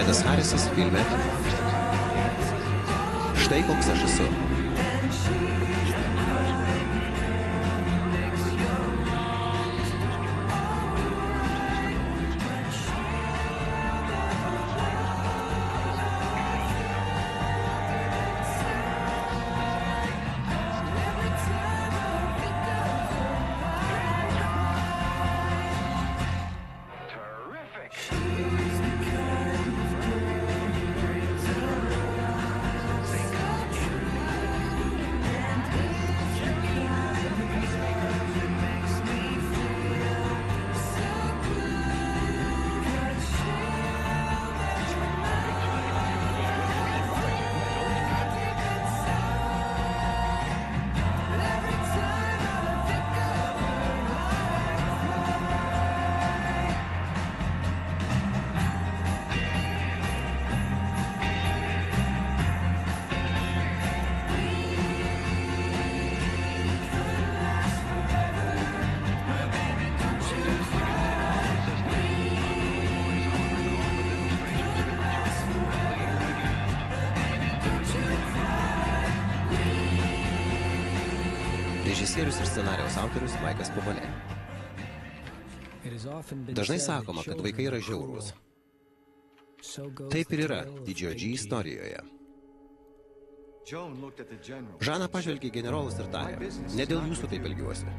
Edas Harisas filme Štai koks aš esu. Režisierius ir scenarijaus autorius Maikas Pobolė. Dažnai sakoma, kad vaikai yra žiaurūs. Taip ir yra Didžiojo G istorijoje. Žana pažvelgė į generolus ir tarė, ne dėl jūsų taip elgiuosi.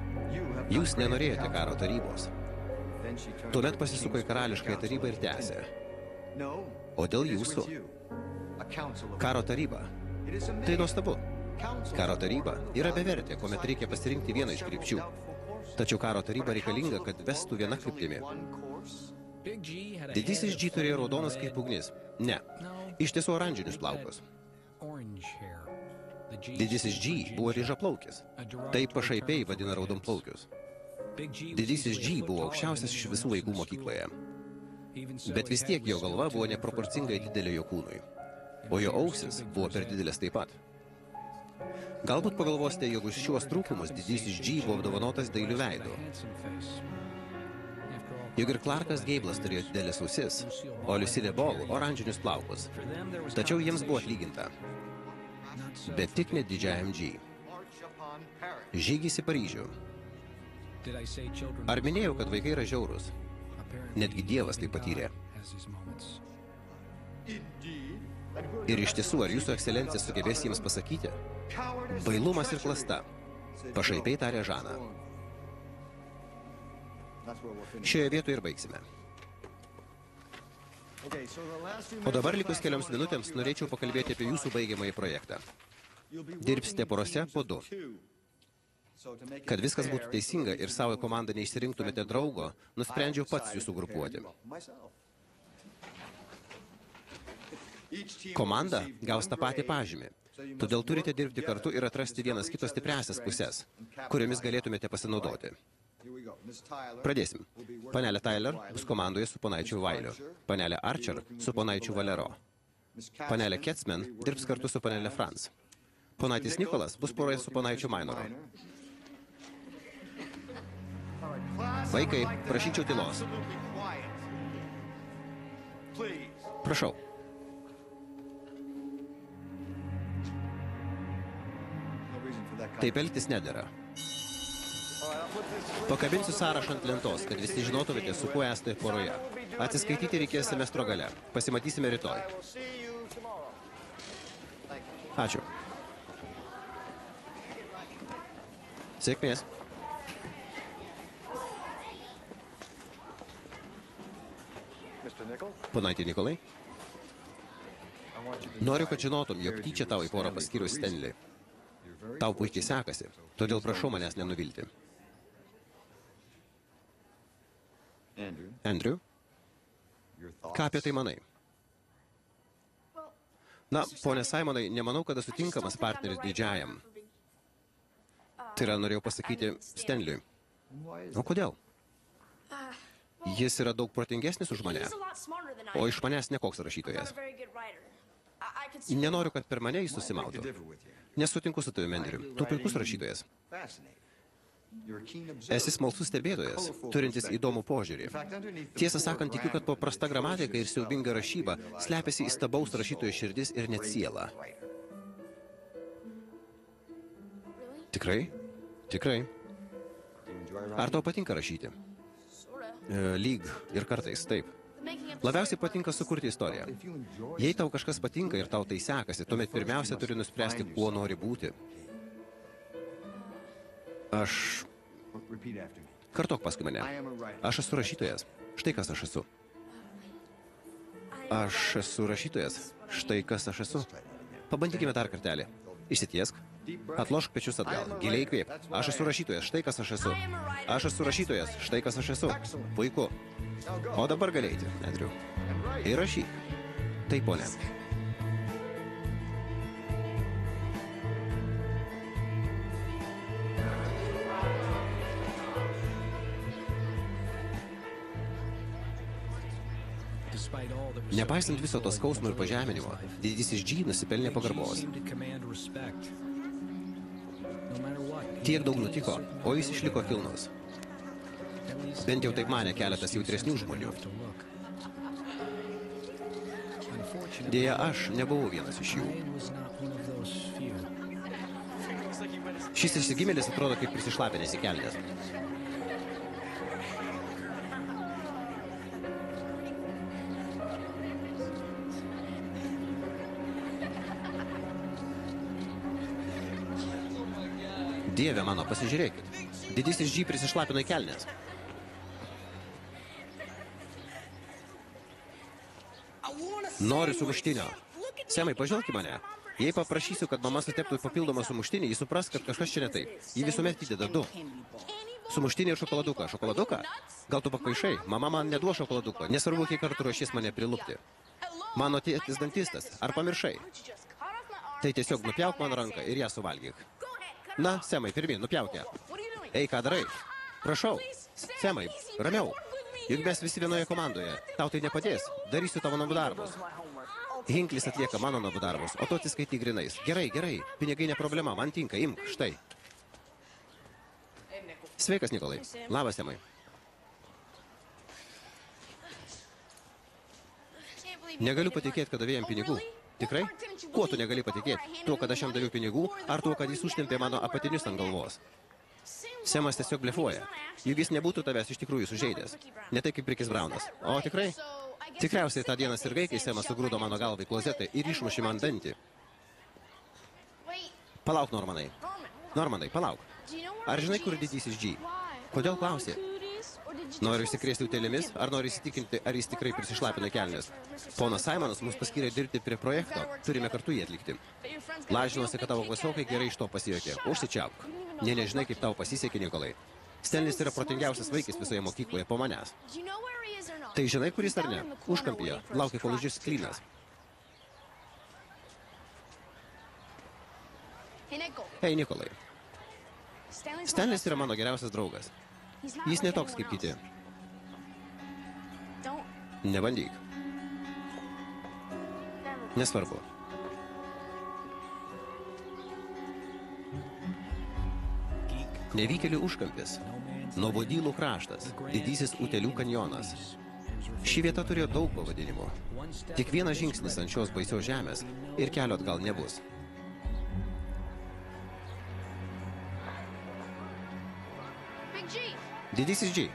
Jūs nenorėjote karo tarybos. Tuomet pasisuko į karališkąją tarybą ir tęsė. O dėl jūsų. Karo taryba. Tai nuostabu. Karo taryba yra bevertė, kuomet reikia pasirinkti vieną iš krypčių. Tačiau karo taryba reikalinga, kad vestų viena kryptimi. Didysis G turėjo raudonas kaip ugnis. Ne, iš tiesų oranžinius plaukus. Didysis G buvo ryžaplaukis. Tai pašaipiai vadina raudonplaukius. Didysis G buvo aukščiausias iš visų vaikų mokykloje. Bet vis tiek jo galva buvo neproporcingai didelė jo kūnui. O jo ausis buvo per didelės taip pat. Galbūt pagalvosite, jog už šiuos trūkumus didysis G buvo apdovanotas dailiu veidu. Juk ir Clarkas Gablas turėjo didelės ausis, o Lucille Ball oranžinius plaukus. Tačiau jiems buvo atlyginta. Bet tik ne didžiajam G. Žygis į Paryžių. Ar minėjau, kad vaikai yra žiaurūs? Netgi Dievas tai patyrė. Ir iš tiesų, ar jūsų ekscelencija sugebės jiems pasakyti? Bailumas ir klasta. Pašaipiai tarė Žana. Šioje vietoje ir baigsime. O dabar likus kelioms minutėms norėčiau pakalbėti apie jūsų baigiamąjį projektą. Dirbsite porose po 2. Kad viskas būtų teisinga ir savo komandą neišsirinktumėte draugo, nusprendžiau pats jūsų grupuoti. Komanda gaus tą patį pažymį, todėl turite dirbti kartu ir atrasti vienas kito stipriasias pusės, kuriomis galėtumėte pasinaudoti. Pradėsim. Panelė Tyler bus komandoje su ponaičiu Vailiu, panelė Archer su ponaičiu Valero. Panelė Ketsman dirbs kartu su panelė Franz. Ponaitis Nikolas bus poroje su ponaičiu Mainoru. Vaikai, prašyčiau tylos. Prašau. Taip elgtis nedėra. Pakabinsiu sąrašą ant lentos, kad visi žinotumėte, su kuo esate poroje. Atsiskaityti reikės semestro gale. Pasimatysime rytoj. Ačiū. Sėkmės. Ponaitė Nikolai. Noriu, kad žinotum, jog tyčia tau į porą paskyrus Stanley. Tau puikiai sekasi, todėl prašau manęs nenuvilti. Andrew, ką apie tai manai? Na, ponė Simonai, nemanau, kad esu tinkamas partneris didžiajam. Tai yra, norėjau pasakyti Stanley. O kodėl? Jis yra daug protingesnis už mane, o iš manęs nekoks rašytojas. Nenoriu, kad per mane jis susimautų. Nesutinku su tavimi, Andrew. Tu puikus rašytojas. Esi smalsus stebėtojas, turintis įdomų požiūrį. Tiesą sakant, tikiu, kad paprasta gramatika ir siaubinga rašyba slepiasi įstabaus rašytojo širdis ir net siela. Tikrai? Tikrai. Ar tau patinka rašyti? Lyg ir kartais, taip. Labiausiai patinka sukurti istoriją. Jei tau kažkas patinka ir tau tai sekasi, tuomet pirmiausia turi nuspręsti, kuo nori būti. Aš... Kartok paskui mane. Aš esu rašytojas. Štai kas aš esu. Aš esu rašytojas. Štai kas aš esu. Pabandykime dar kartelį. Išsitiesk. Atlošk pečius atgal. Giliai įkvėp. Aš esu rašytojas. Štai kas aš esu. Aš esu rašytojas. Štai kas aš esu. Puiku. O dabar gali eiti, Andriu. Ir rašyk. Taip, ponė. Nepaisant viso to skausmo ir pažeminimo, didysis G nusipelnė pagarbos. Tiek daug nutiko, o jis išliko kilnus. Bent jau taip manė keletas jautresnių žmonių. Dėja, aš nebuvau vienas iš jų. Šis išsigimėlis atrodo kaip prisišlapinės į kelnes. Dieve mano, pasižiūrėkit. Didysis G prisišlapino į kelnes. Noriu sumuštinio. Semai, pažvelk į mane. Jei paprašysiu, kad mama suteptų papildomą sumuštinį, jis supras, kad kažkas čia ne taip. Ji visuomet įdeda 2. Sumuštinį ir šokoladuką. Šokoladuką? Gal tu pakvaišai? Mama man neduos šokoladuko. Nesvarbu, kiek kartų ruošies mane prilupti. Mano tėtis dantistas. Ar pamiršai? Tai tiesiog nupjauk man ranką ir ją suvalgyk. Na, Semai, pirmin, nupjaukė. Ei, ką darai? Prašau. Semai, ramiau. Juk mes visi vienoje komandoje. Tau tai nepadės. Darysiu tavo namų darbus. Hinklis atlieka mano namų darbus, o tu atsiskaityk grinais. Gerai, gerai. Pinigai ne problema. Man tinka. Imk, štai. Sveikas, Nikolai. Labas, Semai. Negaliu patikėti, kad davėjom pinigų. Tikrai? Kuo tu negali patikėti? Tuo, kad aš jam daviau pinigų, ar tuo, kad jis užtempė mano apatinius ant galvos? Semas tiesiog blefuoja. Juk jis nebūtų tavęs iš tikrųjų sužeidęs. Ne taip kaip Rikis Braunas. O tikrai? Tikriausiai tą dieną sirgai, kai Semas sugrūdo mano galvą į klozetą ir išmušė man dantį. Palauk, Normanai. Normanai, palauk. Ar žinai, kur didysis G? Kodėl klausė? Noriu įsikrėsti utėlėmis, ar noriu įsitikinti, ar jis tikrai prisišlapina kelnes? Ponas Simonas mus paskyrė dirbti prie projekto. Turime kartu jį atlikti. Lažinuosi, kad tavo klasiokai gerai iš to pasijokė. Užsičiaupk. Nežinai, kaip tau pasisekė, Nikolai. Stenlis yra protingiausias vaikis visoje mokykloje po manęs. Tai žinai, kur jis ar ne? Užkampyje. Laukia, kol uždžius sklynas. Hei, Nikolai. Stenlis yra mano geriausias draugas. Jis netoks kaip kiti. Nebandyk. Nesvarbu. Nevykėlių užkampis. Nuobodylų kraštas. Didysis Utėlių kanjonas. Ši vieta turėjo daug pavadinimų. Tik vienas žingsnis ant šios baisios žemės ir kelio atgal nebus. Didysis G.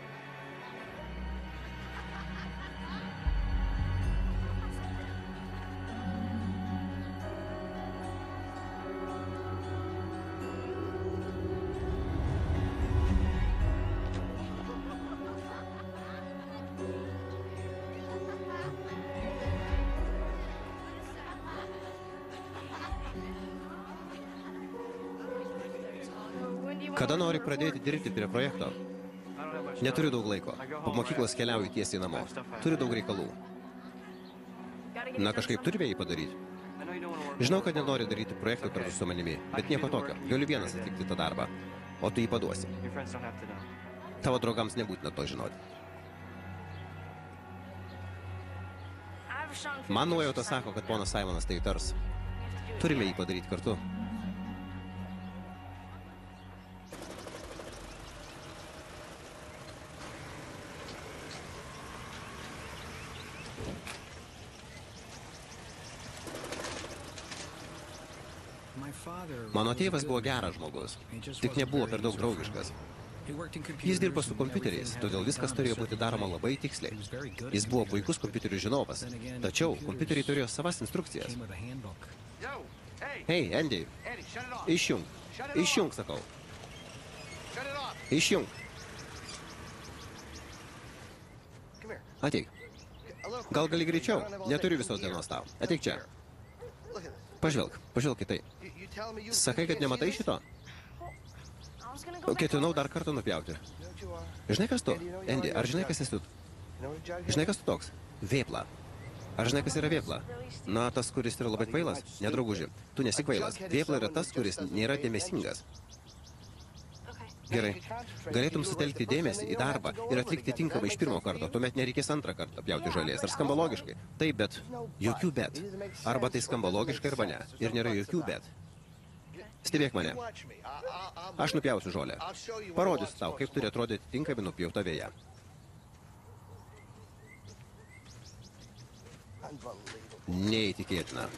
Kada nori pradėti dirbti prie projekto? Neturiu daug laiko. Po mokyklos keliauju tiesiai namo. Turiu daug reikalų. Na, kažkaip turime jį padaryti. Žinau, kad nenori daryti projektų kartu su manimi, bet nieko tokio. Galiu vienas atlikti tą darbą. O tu jį paduosi. Tavo draugams nebūtina to žinoti. Man nuojauta sako, kad ponas Simonas tai tars. Turime jį padaryti kartu. Mano tėvas buvo geras žmogus, tik nebuvo per daug draugiškas. Jis dirbo su kompiuteriais, todėl viskas turėjo būti daroma labai tiksliai. Jis buvo puikus kompiuterių žinovas, tačiau kompiuteriai turėjo savas instrukcijas. Hei, Andy, išjunk. Išjunk, sakau. Išjunk. Ateik. Gal gali greičiau? Neturiu visos dienos tau. Ateik čia. Pažvelk į tai. Sakai, kad nematai šito? Ketinau dar kartą nupjauti. Žinai, kas tu? Andy, ar žinai, kas esi tu? Žinai, kas tu toks? Vėpla. Ar žinai, kas yra vėpla? Na, tas, kuris yra labai kvailas? Nedrauguži. Tu nesi kvailas. Vėpla yra tas, kuris nėra dėmesingas. Gerai. Galėtum sutelkti dėmesį į darbą ir atlikti tinkamai iš pirmo karto. Tuomet nereikės antrą kartą pjauti žolės. Ar skamba logiškai? Taip, bet jokių bet. Arba tai skamba logiškai, arba ne. Ir nėra jokių bet. Stebėk mane. Aš nupjausiu žolę. Parodysiu tau, kaip turi atrodyti tinkamai nupjauta vėja. Neįtikėtina.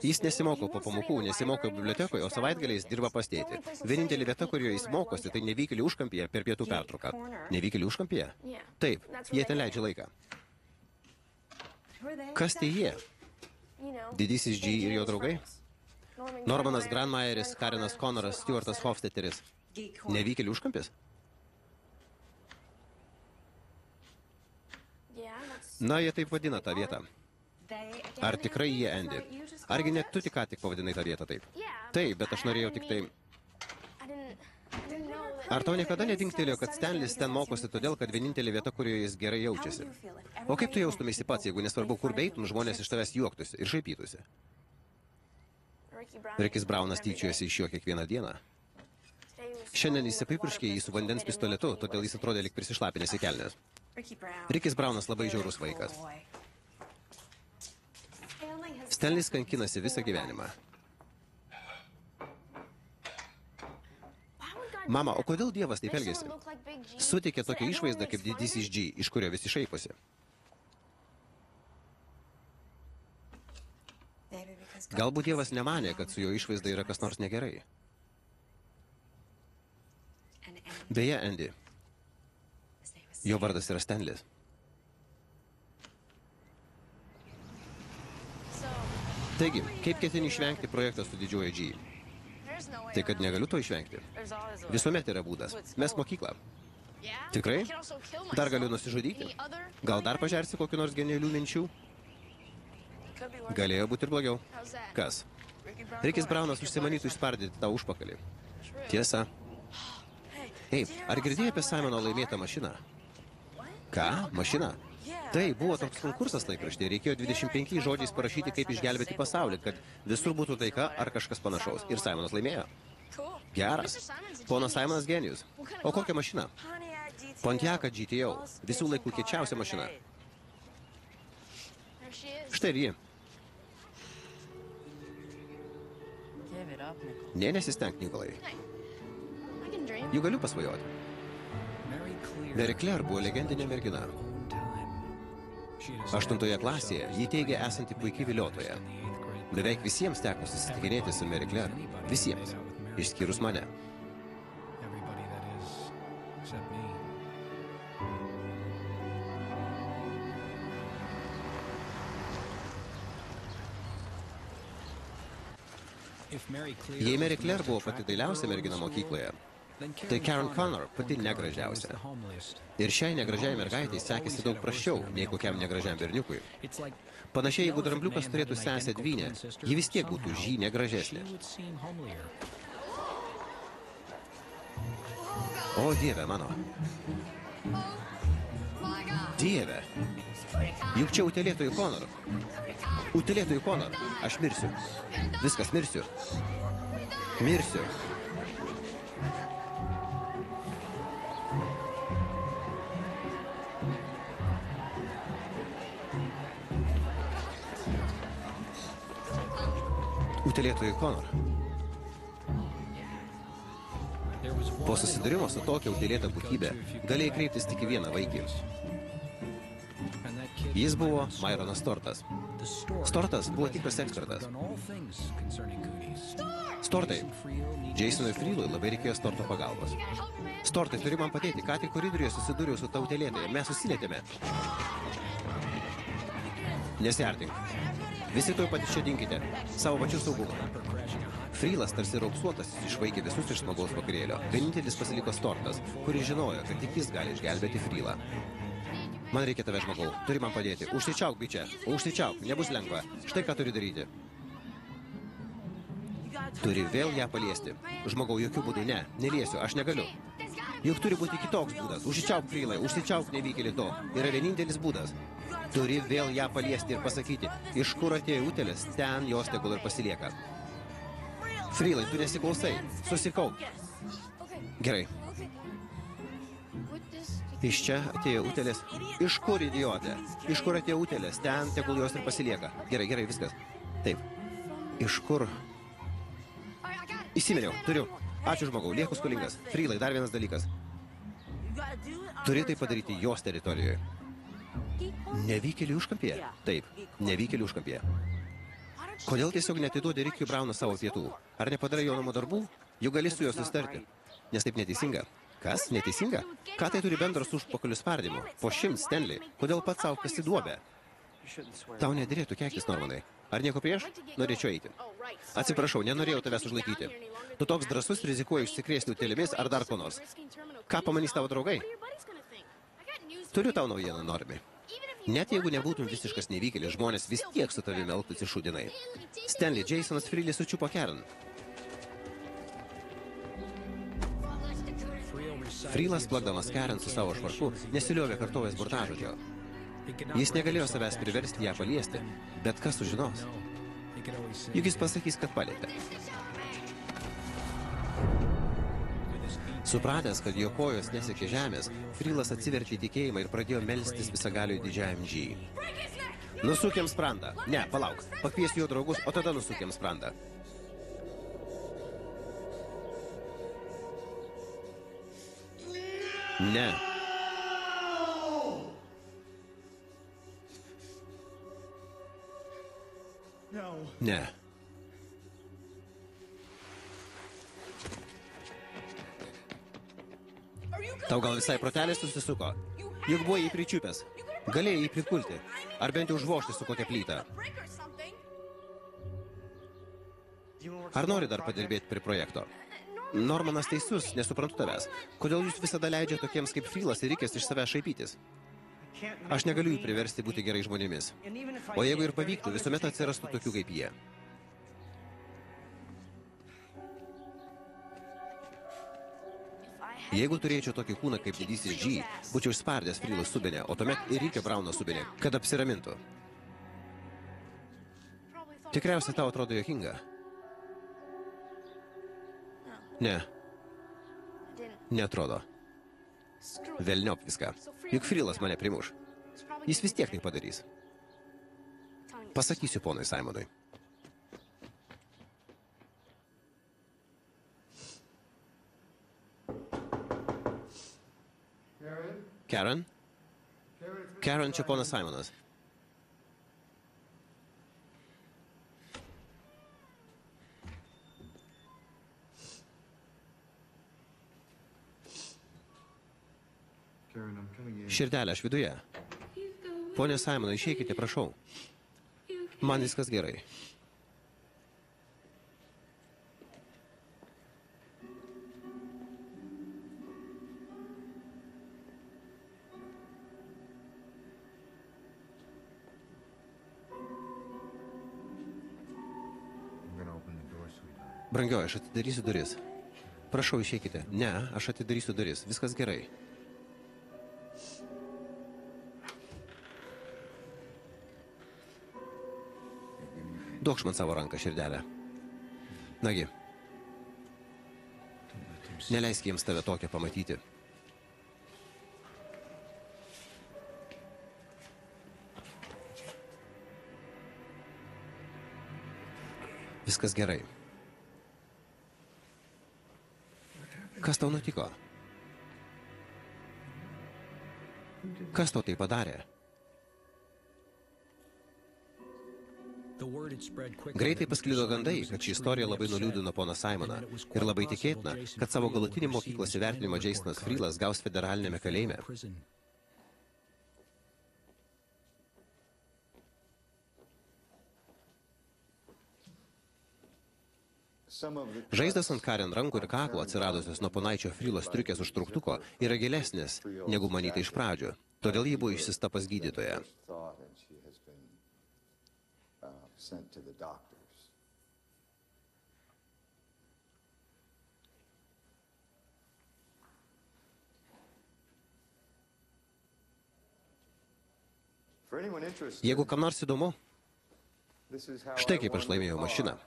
Jis nesimoko po pamokų, nesimoko bibliotekoje, o savaitgaliais dirba pas tėtį. Vienintelė vieta, kurioje jis mokosi, tai nevykėlių užkampyje per pietų pertrauką. Nevykėlių užkampyje? Taip, jie ten leidžia laiką. Kas tai jie? Didysis G ir jo draugai? Normanas Granmayeris, Karenas Konoras, Stuartas Hofsteteris. Nevykėlių užkampis? Na, jie taip vadina tą vietą. Ar tikrai jie, Andy? Argi net tu tik ką tik pavadinai tą vietą taip? Taip, bet aš norėjau tik tai... Ar tau niekada nedingtelėjo, kad Stanleys ten mokosi todėl, kad vienintelė vieta, kurioje jis gerai jaučiasi? O kaip tu jaustumėsi pats, jeigu nesvarbu, kur beitum, žmonės iš tavęs juoktųsi ir šaipytųsi? Rickis Brownas tyčiojasi iš jo kiekvieną dieną. Šiandien jis apipurškė jį su vandens pistoletu, todėl jis atrodė lyg prisišlapinęs į kelnes. Rickis Brownas labai žiaurus vaikas. Stanleys kankinasi visą gyvenimą. Mama, o kodėl Dievas taip elgėsi? Suteikė tokią išvaizdą kaip didysis G, iš kurio visi šaiposi. Galbūt Dievas nemanė, kad su jo išvaizda yra kas nors negerai. Beje, Andy, jo vardas yra Stanleys. Taigi, kaip ketini išvengti projektą su didžiuoju G? Tai kad negaliu to išvengti. Visuomet yra būdas. Mes mokyklą. Tikrai? Dar galiu nusižudyti? Gal dar pažersi kokių nors genialių minčių? Galėjo būti ir blogiau. Kas? Rickis Brownas užsimanytų išspardyti tą užpakalį. Tiesa. Ei, ar girdėjai apie Simono laimėtą mašiną? Ką? Mašiną? Tai buvo toks konkursas laikraštyje, reikėjo 25 žodžiais parašyti, kaip išgelbėti pasaulį, kad visur būtų taika ar kažkas panašaus. Ir Simonas laimėjo. Geras. Ponas Simonas genijus. O kokią mašiną? Pontiac GTO. Visų laikų kiečiausia mašina. Štai ir ji. Nė nesistenk, Nikolai. Juk galiu pasvajoti. Mary Claire buvo legendinė mergina. 8 klasėje ji teigė esanti puikiai viliotoja. Beveik visiems teko susitikinėti su Mary Claire. Visiems. Išskyrus mane. Jei Mary Claire buvo pati dailiausia mergina mokykloje, tai Karen Connor pati negražiausia. Ir šiai negražiai mergaitai sekėsi daug prasčiau, nei kokiam negražiam berniukui. Panašiai, jeigu drambliukas turėtų sesę dvynę, ji vis tiek būtų žy negražesnė. O, Dieve mano. Dieve. Juk čia utėlėtojų Connor. Utėlėtojų Connor. Aš mirsiu. Viskas, mirsiu. Mirsiu. Utėlėtojai Connor. Po susidūrimo su tokia utėlėta būtybė galėjai kreiptis tik į vieną vaikį. Jis buvo Myronas Stortas. Stortas buvo tikras ekspertas. Stortai, Jasonui Freelui labai reikėjo Storto pagalbos. Stortai, turi man padėti, ką tik koridoriuje susidūriau su ta utėlėtoja, mes susilietėme. Nesiartink. Visi tuoj pat iš čia dinkite. Savo pačių saugumą. Freelas, tarsi raupsuotas, išvaikė visus iš smagaus vakarėlio. Vienintelis pasiliko Stortas, kuris žinojo, kad tik jis gali išgelbėti Freelą. Man reikia tave, žmogau. Turi man padėti. Užsičiauk, bičia. Užsičiauk. Nebus lengva. Štai ką turi daryti. Turi vėl ją paliesti. Žmogau, jokių būdų ne. Neliesiu. Aš negaliu. Juk turi būti kitoks būdas. Užsičiauk, Freelai. Užsičiauk, nevykėlį to. Yra vienintelis būdas. Turi vėl ją paliesti ir pasakyti, iš kur atėjo utėlės, ten jos tegul ir pasilieka. Freelai, tu nesiklausai. Susikauk. Gerai. Iš čia atėjo utėlės. Iš kur, idiotė? Iš kur atėjo utėlės? Ten tegul jos ir pasilieka. Gerai, gerai, viskas. Taip. Iš kur? Įsiminiau, turiu. Ačiū, žmogau, lieku skolingas. Freelai, dar vienas dalykas. Turi tai padaryti jos teritorijoje. Nevykėlį užkampėje? Taip, nevykėlį užkampėje. Kodėl tiesiog neatiduodi Rickiui Brownui savo pietų? Ar nepadarai jo namų darbų? Juk gali su juos susitarti. Nes taip neteisinga. Kas? Neteisinga? Ką tai turi bendro su užpakalių spardymu? Po 100, Stanley. Kodėl pats savo pasiduobė? Tau nedėrėtų keiktis, Normanai. Ar nieko prieš? Norėčiau eiti. Atsiprašau, nenorėjau tavęs užlaikyti. Tu toks drąsus rizikuoji užsikrėsti utėlėmis ar dar ko nors. Ką pamanys tavo draugai? Turiu tau naujieną, Normai. Net jeigu nebūtum visiškas nevykėlis, žmonės vis tiek su tavimi elgtųsi šūdinai. Stanley, Jasonas Freely sučiupo Karen. Freelas, plakdamas Karen su savo švarku, nesiliovė kartojęs burtažodžio. Jis negalėjo savęs priversti ją paliesti, bet kas sužinos? Juk jis pasakys, kad palietė. Supratęs, kad jo kojos nesiekė žemės, Freelas atsivertė tikėjimą ir pradėjo melstis visagaliui didžiajam G. Nusukiam sprandą. Ne, palauk. Pakviesiu jo draugus, o tada nusukiam sprandą. Ne. Ne. Tau gal visai protelis susisuko? Juk buvo jį pričiupęs. Galėjai jį prikulti. Ar bent jau užvožti su kokia plyta. Ar nori dar padirbėti prie projekto? Normanas teisus, nesuprantu tavęs. Kodėl jūs visada leidžia tokiems kaip Freelas ir Rickis iš savęs šaipytis? Aš negaliu jų priversti būti gerai žmonėmis. O jeigu ir pavyktų, visuomet atsirastų tokių kaip jie. Jeigu turėčiau tokį kūną kaip didysis G, būčiau išspardęs Freelų subinę, o tuomet ir Rickio Browno subinę, kad apsiramintų. Tikriausiai tau atrodo juokinga. Ne. Neatrodo. Velniop viską. Juk Freelas mane primuš. Jis vis tiek tai padarys. Pasakysiu ponui Simonui. Karen? Karen, čia ponas Simonas. Širdelė, aš viduje. Pone Simonai, išeikite, prašau. Man viskas gerai. Brangioji, aš atidarysiu duris. Prašau, išeikite. Ne, aš atidarysiu duris. Viskas gerai. Duokš man savo ranką, širdelę. Nagi. Neleisk jiems tave tokią pamatyti. Viskas gerai. Kas tau nutiko? Kas tau tai padarė? Greitai pasklido gandai, kad ši istorija labai nuliūdino poną Simoną ir labai tikėtina, kad savo galutinį mokyklos įvertinimą Jasonas Freelas gaus federalinėme kalėjime. Žaizdas ant Karen rankų ir kaklo atsiradusios nuo ponaičio Freelo striukės užtruktuko yra gilesnės, negu manyta iš pradžių. Todėl ji buvo išsiųsta pas gydytoją. Jeigu kam nors įdomu, štai kaip aš laimėjau mašiną.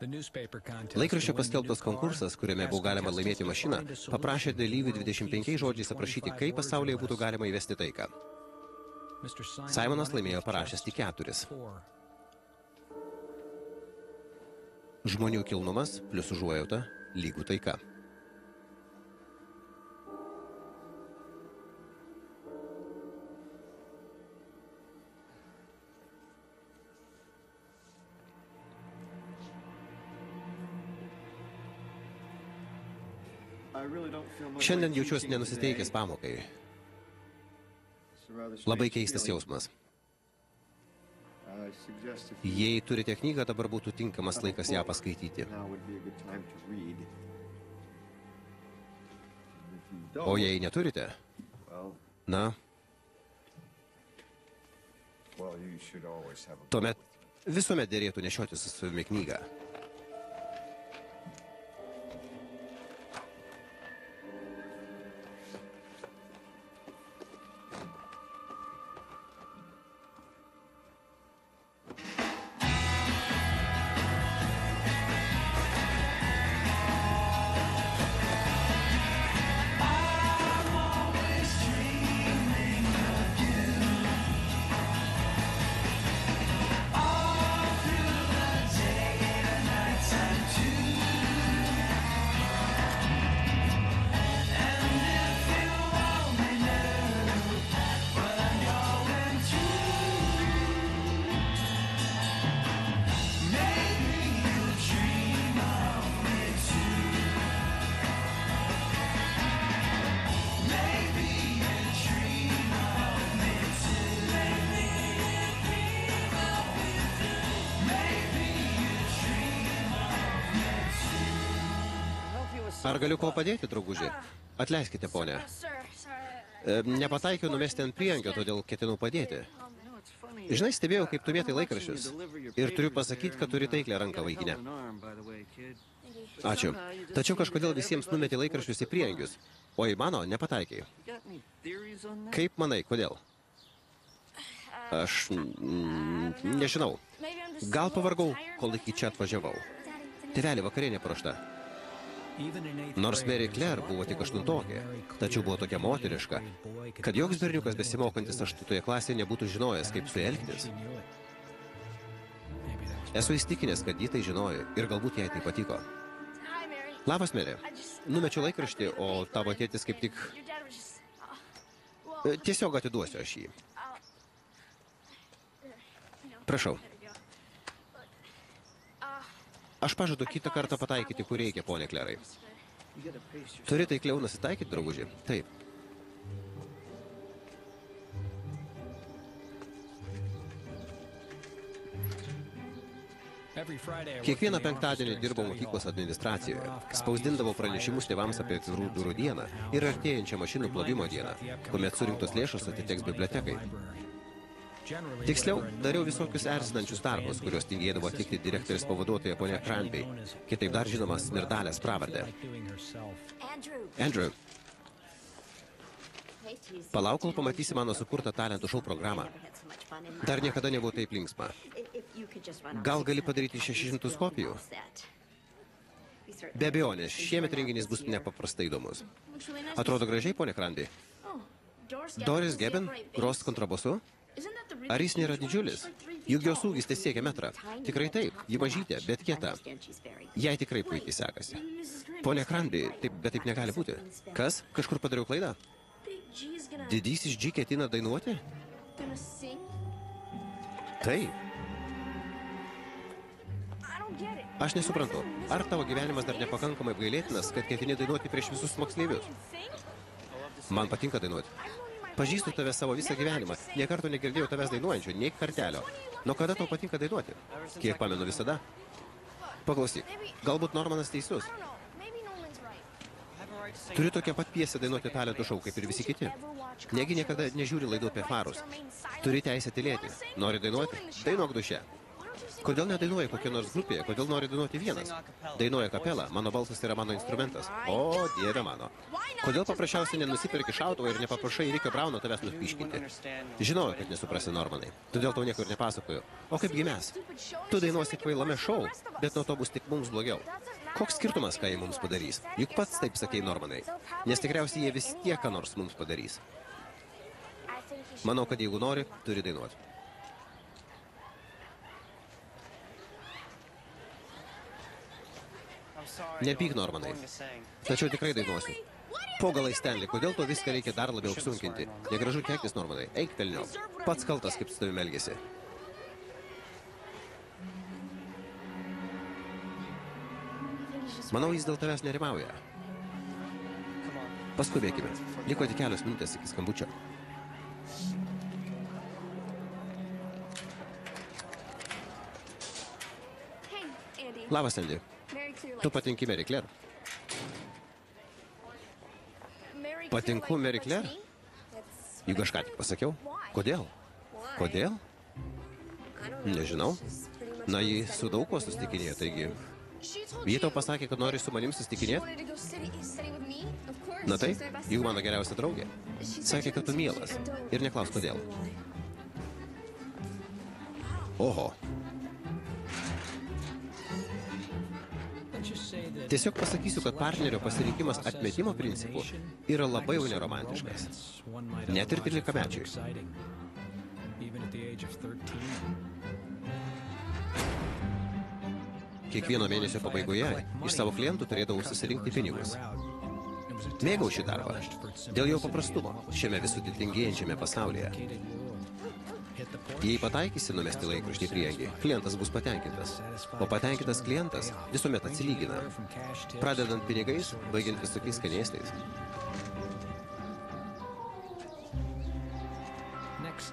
Laikraščio paskelbtas konkursas, kuriame buvo galima laimėti mašiną, paprašė dalyvių 25 žodžiais aprašyti, kaip pasaulyje būtų galima įvesti taiką. Simonas laimėjo parašęs tik 4. Žmonių kilnumas plius užuojauta lygų taika. Šiandien jaučiuosi nenusiteikęs pamokai. Labai keistas jausmas. Jei turite knygą, dabar būtų tinkamas laikas ją paskaityti. O jei neturite, na, tuomet visuomet derėtų nešiotis su savimi knygą. Ar galiu ko padėti, drauguži? Atleiskite, ponė. Nepataikiau numesti ant prieangio, todėl ketinau padėti. Žinai, stebėjau, kaip tu vietai laikraščius. Ir turiu pasakyti, kad turi taiklę ranką, vaikinę. Ačiū. Tačiau kažkodėl visiems numeti laikraščius į prieangius. O į mano nepataikiai. Kaip manai, kodėl? Aš nežinau. Gal pavargau, kol iki čia atvažiavau. Tėvelį vakarienė paruošta. Nors Mary Claire buvo tik 8-okė, tačiau buvo tokia moteriška, kad joks berniukas besimokantis 8 klasėje nebūtų žinojęs, kaip su ja elgtis. Esu įstikinęs, kad ji tai žinojo ir galbūt jai tai patiko. Labas, Mary. Numečiau laikraštį, o tavo tėtis kaip tik... Tiesiog atiduosiu aš jį. Prašau. Aš pažadu kitą kartą pataikyti, kur reikia, ponė Klerai. Turi taikliau nusitaikyti, drauguži? Taip. Kiekvieną penktadienį dirbau mokyklos administracijoje. Spausdindavau pranešimus tėvams apie atvirų durų dieną ir artėjančią mašinų plovimo dieną, kuomet surinktos lėšos atiteks bibliotekai. Tiksliau, dariau visokius erzinančius darbus, kuriuos tingėdavo atlikti direktorės pavaduotoja ponia Cranby, kitaip dar žinomas Smirdalės pravardę. Andrew, palauk, kol pamatysi mano sukurtą talentų šou programą. Dar niekada nebuvo taip linksma. Gal gali padaryti 600 kopijų? Be abejonės, šiemet renginys bus nepaprastai įdomus. Atrodo gražiai, ponia Cranby? Doris Geben gros kontrabosu? Ar jis nėra didžiulis? Juk jos ūgis tesiekia metrą. Tikrai taip, ji mažytė, bet kieta. Jai tikrai puikiai sekasi. Pone Cranby, bet taip negali būti. Kas? Kažkur padariau klaidą? Didysis G ketina dainuoti? Taip. Aš nesuprantu, ar tavo gyvenimas dar nepakankamai apgailėtinas, kad ketini dainuoti prieš visus moksleivius? Man patinka dainuoti. Pažįstu tave savo visą gyvenimą. Nė karto negirdėjau tavęs dainuojančio, nei kartelio. Nuo kada tau patinka dainuoti? Kiek pamenu visada? Paklausyk, galbūt Normanas teisus. Turiu tokią pat piesę dainuoti talentų šou, kaip ir visi kiti. Negi niekada nežiūri laidų apie farus. Turi teisę tylėti. Nori dainuoti? Dainuok duše. Kodėl nedainuoji kokia nors grupėje? Kodėl nori dainuoti vienas? Dainuoja kapela, mano balsas yra mano instrumentas. O, dieve mano. Kodėl paprasčiausiai nenusipirki šautuvo ir nepaprašai Rikio Brauno tavęs nupiškinti? Žinojau, kad nesuprasi, Normanai. Todėl tau nieko ir nepasakoju. O kaipgi mes? Tu dainuosi kvailame šou, bet nuo to bus tik mums blogiau. Koks skirtumas, ką jie mums padarys? Juk pats taip sakei, Normanai. Nes tikriausiai jie vis tiek ką nors mums padarys. Manau, kad jeigu nori, turi dainuoti. Nepyk, Normanai. Tačiau tikrai dainuosiu. Po galai, Stanley, kodėl to viską reikia dar labiau apsunkinti? Negražu keiktis, Normanai. Eik pelniau. Pats kaltas, kaip su tavimi elgiasi. Manau, jis dėl tavęs nerimauja. Paskubėkime. Liko tik kelios minutės iki skambučio. Labas, Andy. Tu patinki Mary Claire? Patinku Mary Claire? Juk aš ką tik pasakiau. Kodėl? Kodėl? Nežinau. Na, ji su daug kuo susitikinėjo, taigi... Ji tau pasakė, kad nori su manim susitikinėti? Na taip, juk mano geriausia draugė. Sakė, kad tu mielas. Ir neklaus kodėl. Oho. Tiesiog pasakysiu, kad partnerio pasirinkimas atmetimo principų yra labai jau neromantiškas. Net ir 13-mečiui. Kiekvieno mėnesio pabaigoje iš savo klientų turėdavau susirinkti pinigus. Mėgau šį darbą. Dėl jo paprastumo šiame vis sudėtingėjančiame pasaulyje. Jei pataikysi numesti laikraštį į priekį, klientas bus patenkintas. O patenkintas klientas visuomet atsilygina. Pradedant pinigais, baigiant visokiais skanėstais.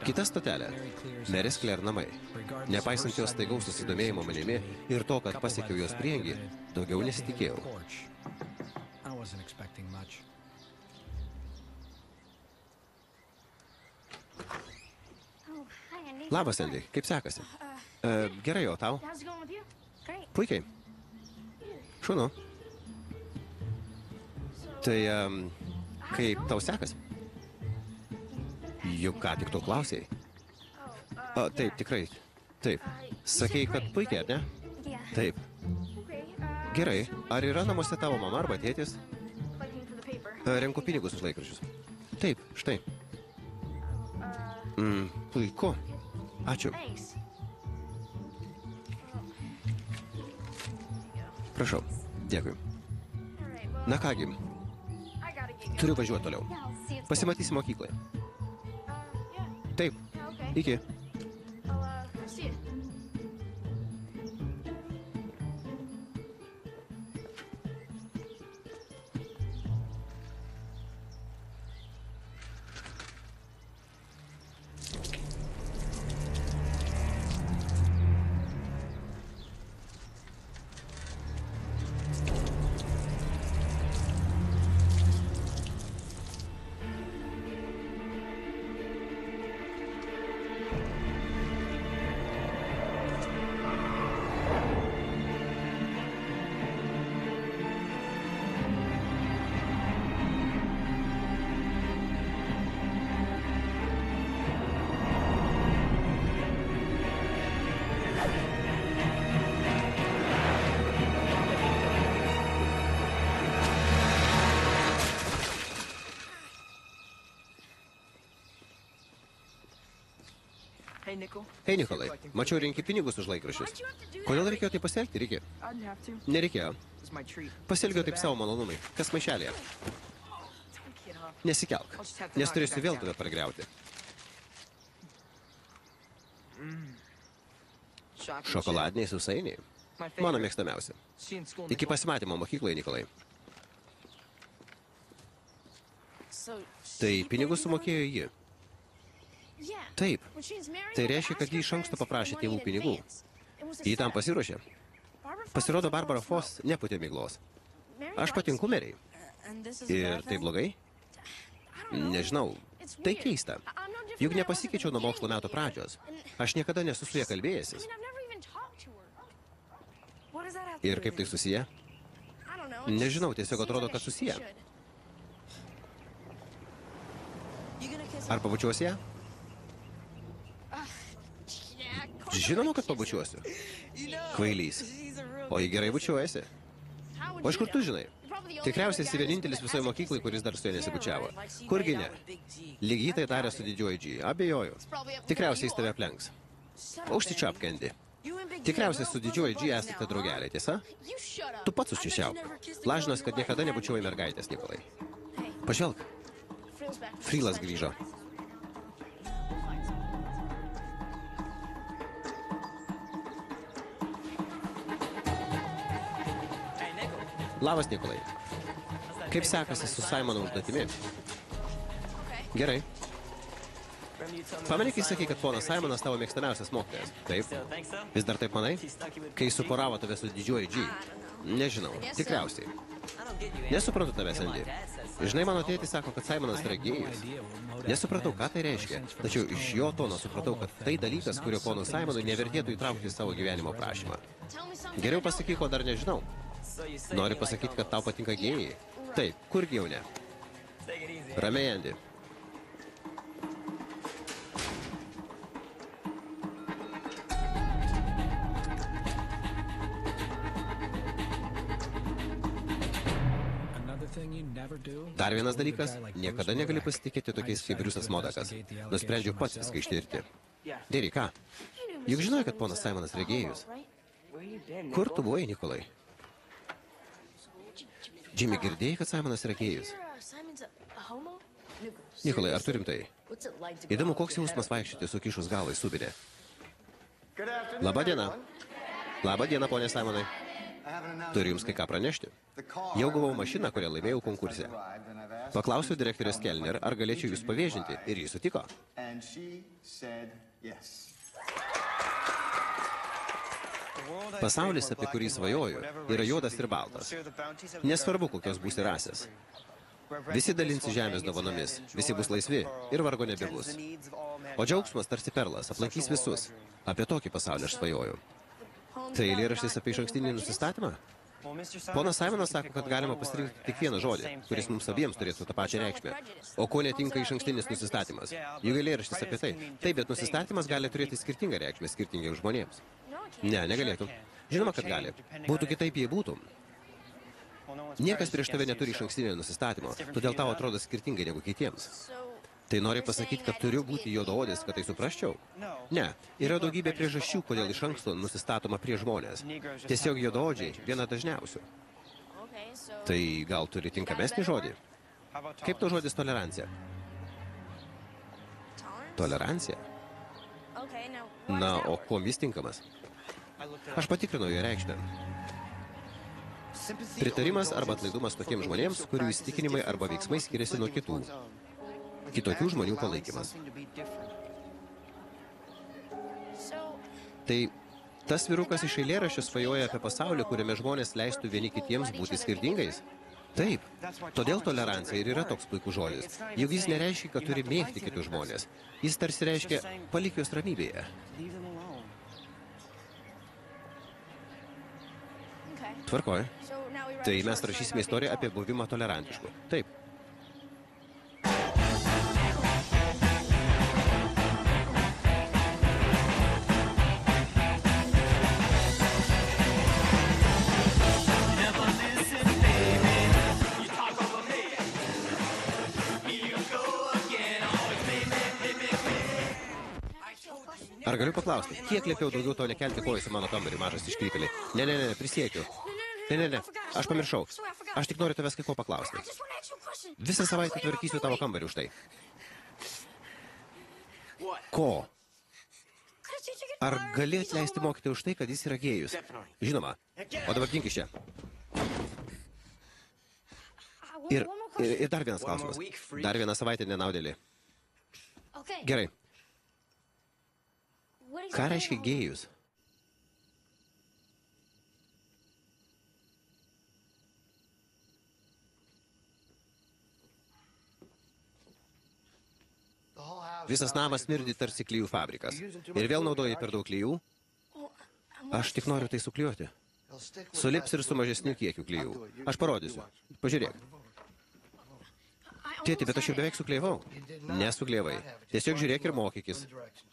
Kita stotelė – Mary Claire namai. Nepaisant jos staigaus susidomėjimo manimi ir to, kad pasiekiau jos priengį, daugiau nesitikėjau. Labas, Andy. Kaip sekasi? Gerai, o tau? Puikiai. Šaunu. Tai, kaip tau sekasi? Juk ką tik tu klausėjai. Taip, tikrai. Taip. Sakei, kad puikiai, ar ne? Taip. Gerai. Ar yra namuose tavo mama arba tėtis? Renku pinigus už laikraščius. Taip, štai. Puiku. Ačiū. Prašau. Dėkui. Na kągi. Turiu važiuoti toliau. Pasimatysi mokykloje. Taip. Iki. Hei, Nikolai, mačiau rinki pinigus už laikraščius. Kodėl reikėjo tai pasielgti, Riki? Nereikėjo. Pasielgiau taip savo malonumai. Kas maišelėje? Nesikelk, nes turėsiu vėl tave pargriauti. Šokoladiniai sausainiai. Mano mėgstamiausia. Iki pasimatymo mokykloje, Nikolai. Tai pinigus sumokėjo ji. Taip. Tai reiškia, kad ji iš anksto paprašė tėvų pinigų. Ji tam pasiruošė. Pasirodo, Barbara Foss neputė miglos. Aš patinku Meriai. Ir tai blogai? Nežinau. Tai keista. Juk nepasikeičiau nuo mokslo metų pradžios. Aš niekada nesu su ja kalbėjęsis. Ir kaip tai susiję? Nežinau, tiesiog atrodo, kad susiję. Ar pabučiuosi ją? Žinoma, kad pabučiuosiu. Kvailys. O jį gerai bučiuojasi. O iš kur tu žinai? Tikriausiai esi vienintelis visoje mokyklai, kuris dar su ja nesibučiavo. Kurgi ne? Lygiai tai darė su didžiuoju G. Abejoju. Tikriausiai jis tave aplenks. Užsičiap, Kendi. Tikriausiai su didžiuoju G esate draugeliai, tiesa? Tu pats užčišiauk. Lažinas, kad niekada nebučiuoji mergaitės, Nikolai. Pažvelk. Frilas grįžo. Labas, Nikolai. Kaip sekasi su Simono užduotimi? Gerai. Pameni, kai sakai, kad ponas Simonas tavo mėgstamiausias mokytojas? Taip. Vis dar taip manai? Kai suporavo tave su didžiuoju G? Nežinau. Tikriausiai. Nesuprantu tavęs, Andy. Žinai, mano tėtis sako, kad Simonas yra gėjus. Nesupratau, ką tai reiškia. Tačiau iš jo tono supratau, kad tai dalykas, kurio pono Simonui nevertėtų įtraukti į savo gyvenimo prašymą. Geriau pasakyk, ko dar nežinau. Nori pasakyti, kad tau patinka gėjai? Taip, kurgi jau ne? Ramiai, Andy. Dar vienas dalykas, niekada negali pasitikėti tokiais kaip Briusas Modakas. Nusprendžiau pats viską ištirti. Dėry, ką? Juk žinai, kad ponas Simonas yra gėjus. Kur tu buvai, Nikolai? Jimmy, girdėjai, kad Simonas yra gėjus? Nikolai, ar turim tai? Įdomu, koks jausmas vaikščioti su kišus galai subinė. Labą dieną. Labą dieną, ponė Simonai. Turiu jums kai ką pranešti. Jau gavau mašiną, kurią laimėjau konkurse. Paklausiau direktorės Kelner, ar galėčiau jūs pavėžinti, ir jis sutiko. Pasaulis, apie kurį svajoju, yra juodas ir baltas. Nesvarbu, kokios bus rasės. Visi dalinsi žemės dovanomis, visi bus laisvi ir vargo nebebus. O džiaugsmas tarsi perlas, aplankys visus. Apie tokį pasaulį aš svajoju. Tai eilėraštis apie išankstinį nusistatymą? Ponas Simonas sako, kad galima pasirinkti tik vieną žodį, kuris mums abiems turėtų tą pačią reikšmę. O ko netinka išankstinis nusistatymas? Juk eilėraštis apie tai. Taip, bet nusistatymas gali turėti skirtingą reikšmę skirtingiems žmonėms. Ne, negalėtų. Žinoma, kad gali. Būtų kitaip, jei būtų. Niekas prieš tave neturi išankstinio nusistatymo, todėl tau atrodo skirtingai negu kitiems. Tai nori pasakyti, kad turiu būti juodaodis, kad tai suprasčiau? Ne, yra daugybė priežasčių, kodėl iš anksto nusistatoma prie žmonės. Tiesiog juodaodžiai viena dažniausių. Tai gal turi tinkamesnį žodį? Kaip to žodis tolerancija? Tolerancija? Na, o kuo jis tinkamas? Aš patikrinau jo reikšmę. Pritarimas arba atlaidumas tokiems žmonėms, kurių įsitikinimai arba veiksmai skiriasi nuo kitų. Kitokių žmonių palaikymas. Tai tas vyrukas iš eilėraščio svajoja apie pasaulį, kuriame žmonės leistų vieni kitiems būti skirtingais? Taip. Todėl tolerancija ir yra toks puikus žodis. Juk jis nereiškia, kad turi mėgti kitus žmonės. Jis tarsi reiškia palik juos ramybėje. Tvarkoj. Tai mes rašysime istoriją apie buvimą tolerantišku. Taip. Noriu paklausti, kiek liepiau daugiau to nekelti kojus į mano kambarį, mažas iškrypėlį? Ne, prisiekiu. Ne, aš pamiršau. Aš tik noriu tavęs kai ko paklausti. Visą savaitę tvarkysiu tavo kambarį už tai. Ko? Ar gali atleisti mokytoją už tai, kad jis yra gėjus? Žinoma. O dabar dink iš čia. Ir dar vienas klausimas. Dar vieną savaitę nenaudėlį. Gerai. Ką reiškia gėjus? Visas namas smirdi tarsi klijų fabrikas. Ir vėl naudoji per daug klijų? Aš tik noriu tai suklijuoti. Sulips ir su mažesniu kiekiu klijų. Aš parodysiu. Pažiūrėk. Tėti, bet aš jau beveik suklijavau. Nesuklijavai. Tiesiog žiūrėk ir mokykis.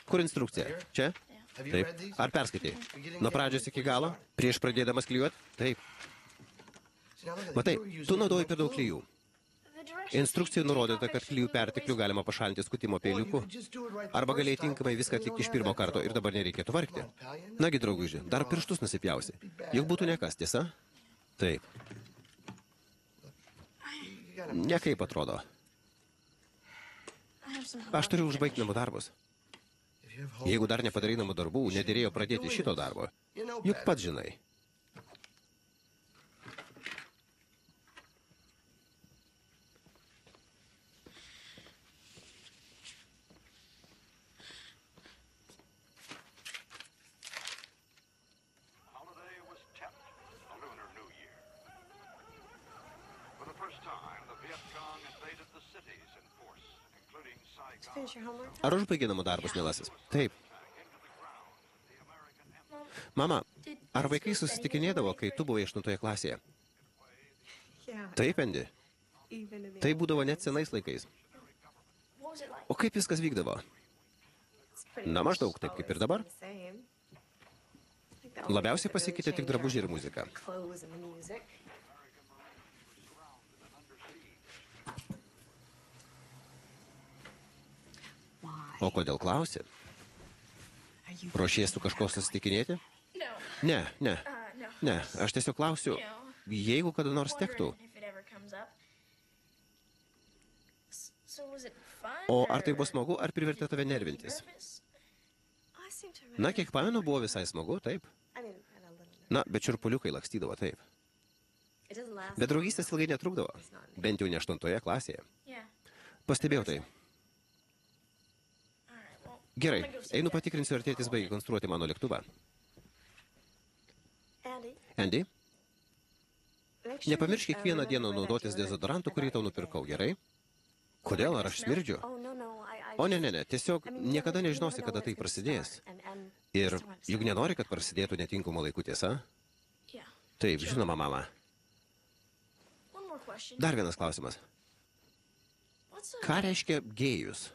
Kur instrukcija? Čia? Taip. Ar perskaitai? Nuo pradžios iki galo? Prieš pradėdamas klijuoti? Taip. Matai, tu naudoji per daug klijų. Instrukcijai nurodyta, kad klijų perteklių galima pašalinti skutimo peiliuku. Arba galėjai tinkamai viską atlikti iš pirmo karto ir dabar nereikėtų vargti. Nagi, drauguži, dar pirštus nusipjausi. Juk būtų nekas, tiesa? Taip. Nekaip atrodo. Aš turiu užbaigti namų darbus. Jeigu dar nepadarai namų darbų, nedėrėjo pradėti šito darbo. Juk pats žinai. Ar užbaigė namų darbus, mielasis? Taip. Mama, ar vaikai susitikinėdavo, kai tu buvai 8 klasėje? Taip, Andy. Tai būdavo net senais laikais. O kaip viskas vykdavo? Na, maždaug taip kaip ir dabar. Labiausiai pasikeitė tik drabužiai ir muzika. O kodėl klausi? Ruošies su kažko susitikinėti? Ne, aš tiesiog klausiu, jeigu kada nors tektų. O ar tai bus smagu, ar privertė tave nervintis? Na, kiek pamenu, buvo visai smagu, taip. Na, bet šiurpuliukai lakstydavo, taip. Bet draugystės ilgai netrukdavo, bent jau ne 8 klasėje. Pastebėjau tai. Gerai, einu patikrinsiu, ar tėtis baigė konstruoti mano lėktuvą. Andy, nepamiršk kiekvieną dieną naudotis dezodorantu, kurį tau nupirkau, gerai? Kodėl, ar aš smirdžiu? O ne, tiesiog niekada nežinosi, kada tai prasidės. Ir juk nenori, kad prasidėtų netinkamu laiku, tiesa? Taip, žinoma, mama. Dar vienas klausimas. Ką reiškia gėjus?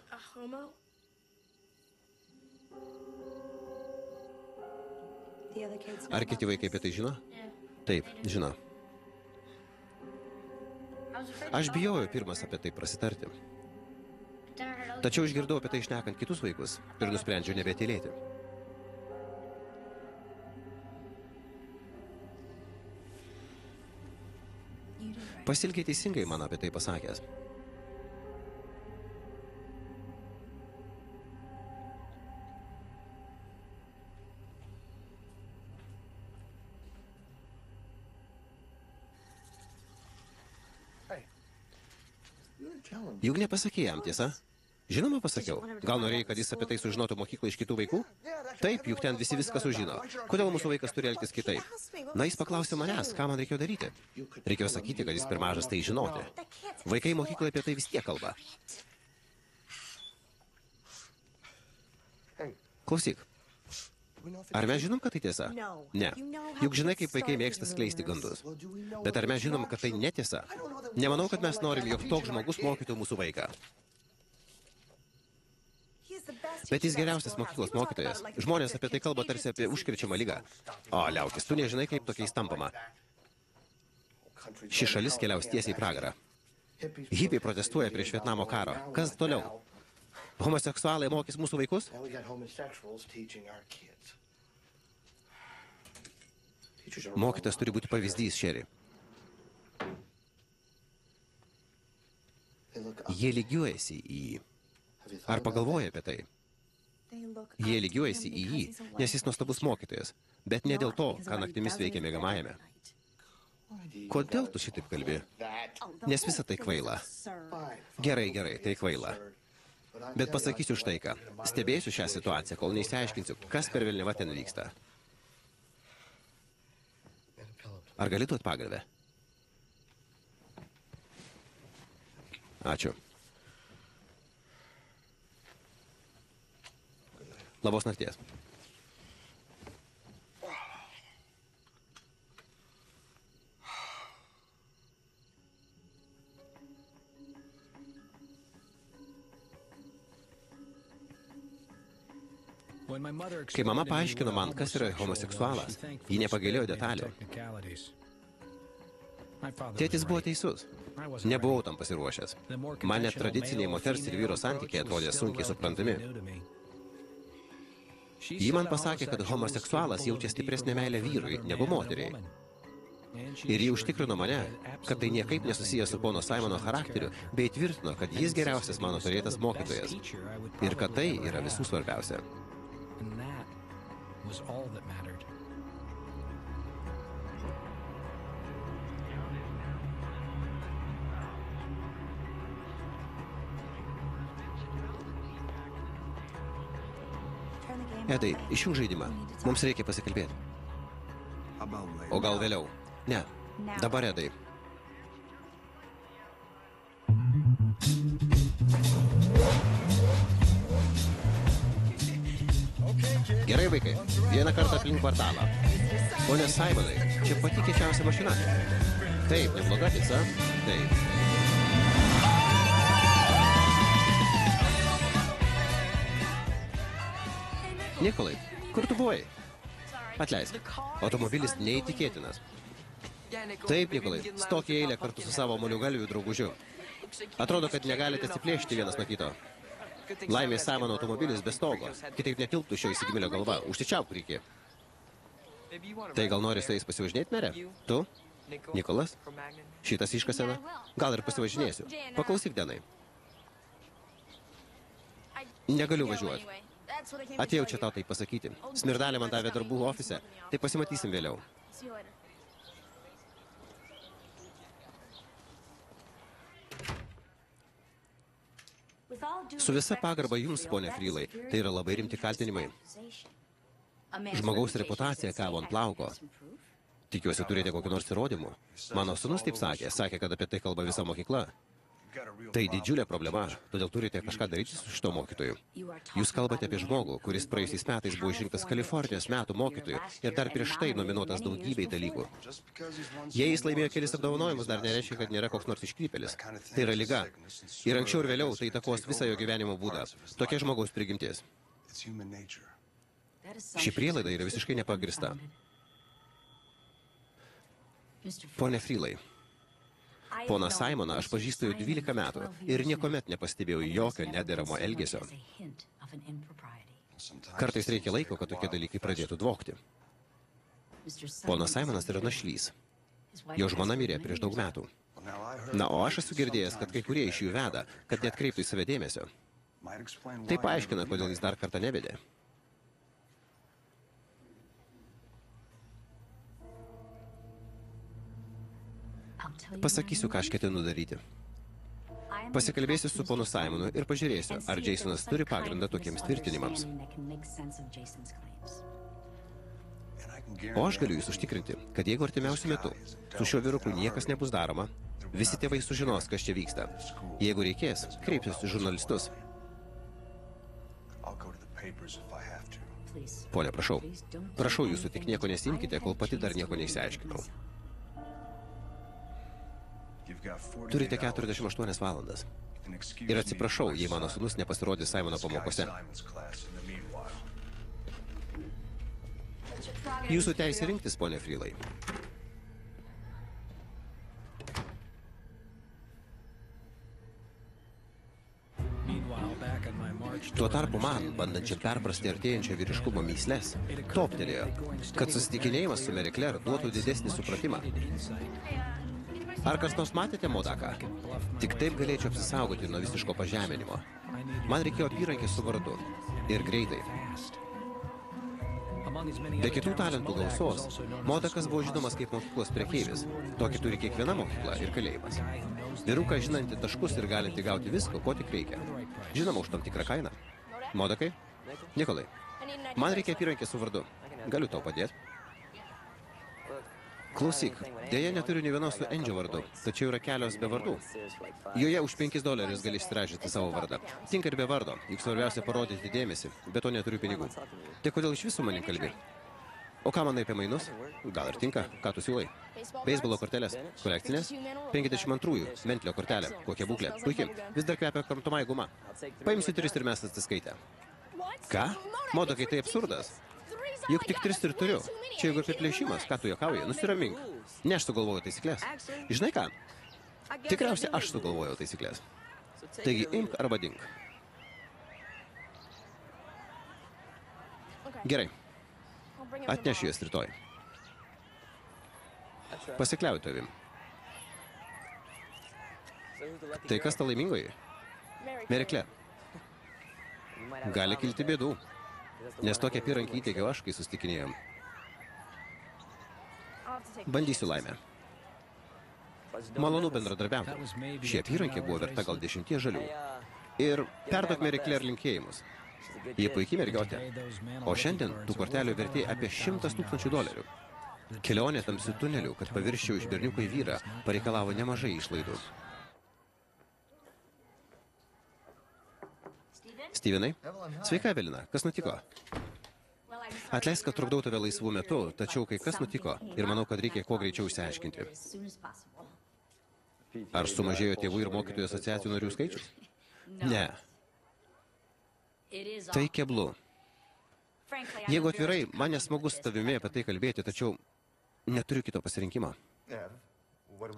Ar kiti vaikai apie tai žino? Taip, žino. Aš bijojau pirmas apie tai prasitarti. Tačiau išgirdau apie tai šnekant kitus vaikus ir nusprendžiau nebetylėti. Pasielgei teisingai man apie tai pasakęs. Juk nepasakė jam, tiesa? Žinoma, pasakiau. Gal norėjai, kad jis apie tai sužinotų mokyklą iš kitų vaikų? Taip, juk ten visi viską sužino. Kodėl mūsų vaikas turi elgtis kitaip? Na, jis paklausė manęs, ką man reikėjo daryti. Reikėjo sakyti, kad jis per mažas tai žinoti. Vaikai mokykloje apie tai vis tiek kalba. Klausyk. Ar mes žinom, kad tai tiesa? Ne. Juk žinai, kaip vaikai mėgsta skleisti gandus. Bet ar mes žinom, kad tai netiesa? Nemanau, kad mes norim, jog toks žmogus mokytų mūsų vaiką. Bet jis geriausias mokyklos mokytojas. Žmonės apie tai kalba tarsi apie užkrečiamą ligą. O, liaukis, tu nežinai, kaip tokiais tampama. Ši šalis keliaus tiesiai į pragarą. Hipiai protestuoja prieš Vietnamo karo. Kas toliau? Homoseksualai mokys mūsų vaikus? Mokytas turi būti pavyzdys, Šeri. Jie lygiuojasi į jį. Ar pagalvoja apie tai? Jie lygiuojasi į jį, nes jis nuostabus mokytojas, bet ne dėl to, ką naktimis veikia miegamajame. Kodėl tu šitaip kalbi? Nes visa tai kvaila. Gerai, tai kvaila. Bet pasakysiu štai ką. Stebėsiu šią situaciją, kol neįsiaiškinsiu, kas per velniava ten vyksta. Ar gali duot pagalbę? Ačiū. Labos nakties. Kai mama paaiškino man, kas yra homoseksualas, ji nepagailėjo detalių. Tėtis buvo teisus. Nebuvau tam pasiruošęs. Man net tradiciniai moters ir vyro santykiai atrodė sunkiai suprantami. Ji man pasakė, kad homoseksualas jaučia stipresnę meilę vyrui negu moteriai. Ir ji užtikrino mane, kad tai niekaip nesusijęs su pono Simono charakteriu, bei tvirtino, kad jis geriausias mano turėtas mokytojas. Ir kad tai yra visų svarbiausia. Edai, išjunk žaidimą. Mums reikia pasikalbėti. O gal vėliau? Ne. Dabar, Edai. Gerai, vaikai. Vieną kartą aplink kvartalą. Pone Simonai, čia pati kiečiausia mašina. Taip, nebloga pica. Taip. Nikolai, kur tu buvai? Atleisk, automobilis neįtikėtinas. Taip, Nikolai, stok į eilę kartu su savo moliugalviu draugužiu. Atrodo, kad negalite atsiplėšti vienas nuo kito. Laimės Simono automobilis be stogo, kitaip netilptų šio įsigimėlio galva. Užsičiaupk reikia. Tai gal nori su jais pasivažinėti, mere? Tu? Nikolas? Šitas iškasena? Gal ir pasivažinėsiu. Paklausyk, Denai. Negaliu važiuoti. Atėjau čia tau tai pasakyti. Smirdalė man davė darbų ofise. Tai pasimatysim vėliau. Su visa pagarba jums, ponė Freelai, tai yra labai rimti kaltinimai. Žmogaus reputacija kabo ant plauko. Tikiuosi, turite kokį nors įrodymų. Mano sūnus taip sakė, kad apie tai kalba visa mokykla. Tai didžiulė problema, todėl turite kažką daryti su šito mokytoju. Jūs kalbate apie žmogų, kuris praėjusiais metais buvo išrinktas Kalifornijos metų mokytoju ir dar prieš tai nominuotas daugybei dalykų. Jei jis laimėjo kelis apdovanojimus, dar nereiškia, kad nėra koks nors iškrypėlis. Tai yra liga. Ir anksčiau ir vėliau tai įtakos visą jo gyvenimo būdą. Tokia žmogaus prigimtis. Ši prielaida yra visiškai nepagrįsta. Pone Freelai, poną Simoną aš pažįstu jau 12 metų ir niekuomet nepastebėjau jokio nederamo elgesio. Kartais reikia laiko, kad tokie dalykai pradėtų dvokti. Ponas Simonas yra našlys. Jo žmona mirė prieš daug metų. Na, o aš esu girdėjęs, kad kai kurie iš jų veda, kad neatkreiptų į save dėmesio. Tai paaiškina, kodėl jis dar kartą nevedė. Pasakysiu, ką aš ketinu daryti. Pasikalbėsiu su ponu Simonu ir pažiūrėsiu, ar Jasonas turi pagrindą tokiems tvirtinimams. O aš galiu jūs užtikrinti, kad jeigu artimiausiu metu su šiuo vyruku niekas nebus daroma, visi tėvai sužinos, kas čia vyksta. Jeigu reikės, kreipsiuosi į žurnalistus. Pone, prašau. Prašau jūsų, tik nieko nesimkite, kol pati dar nieko neįsiaiškinau. Turite 48 valandas. Ir atsiprašau, jei mano sūnus nepasirodys Simono pamokose. Jūsų teisė rinktis, ponė Freelai. Tuo tarpu man, bandančiam perprasti artėjančio vyriškumo myslės, toptelėjo, kad susitikinėjimas su Mary Claire duotų didesnį supratimą. Ar kas nors matėte Modaką? Tik taip galėčiau apsisaugoti nuo visiško pažeminimo. Man reikėjo apyrankės su vardu. Ir greitai. Be kitų talentų gausos, Modakas buvo žinomas kaip mokyklos prekeivis. Tokį turi kiekviena mokykla ir kalėjimas. Vyruką žinanti taškus ir galinti gauti visko, ko tik reikia. Žinoma, už tam tikrą kainą. Modakai? Nikolai, man reikia apyrankės su vardu. Galiu tau padėti. Klausyk, dėja neturiu nė vienos su Endžio vardu, tačiau yra kelios be vardų. Joje už $5 gali išsirašyti savo vardą. Tinka ir be vardo, juk svarbiausia parodyti dėmesį, bet to neturiu pinigų. Tai kodėl iš viso manim kalbi? O ką manai apie mainus? Gal ir tinka, ką tu siūlai? Beisbolo kortelės, kolekcinės? 52-ųjų, Mentlio kortelė, kokia būklė, puikiai, vis dar kvepia kramtomai guma. Paimsiu 3 ir mes atsiskaitę. Ką? Modakai, tai absurdas. Juk tik 3 ir turiu. Čia jeigu apie plėšimas, ką tu juokauji, nusiramink. Ne aš sugalvojau taisyklės. Žinai ką? Tikriausiai aš sugalvojau taisyklės. Taigi imk arba dink. Gerai. Atnešiu jas rytoj. Pasikliauju tavim. Tai kas ta laimingoji? Mary Claire. Gali kilti bėdų. Nes tokią apyrankę įteikiau aš, kai susitikinėjom. Bandysiu laimę. Malonu bendradarbiauti. Ši apyrankė buvo verta gal 10 žalių. Ir perduok Mary Claire linkėjimus. Ji puikiai mergiotė. O šiandien tų kortelių vertė apie $100,000. Kelionė tamsiu tuneliu, kad pavirščiau iš berniuko į vyrą, pareikalavo nemažai išlaidų. Stevenai? Sveika, Evelina. Kas nutiko? Atleisk, kad trukdau tave laisvų metu, tačiau kai kas nutiko ir manau, kad reikia kuo greičiau išsiaiškinti. Ar sumažėjo tėvų ir mokytojų asociacijų narių skaičius? Ne. Tai keblu. Jeigu atvirai, man nesmagu su tavimi apie tai kalbėti, tačiau neturiu kito pasirinkimo.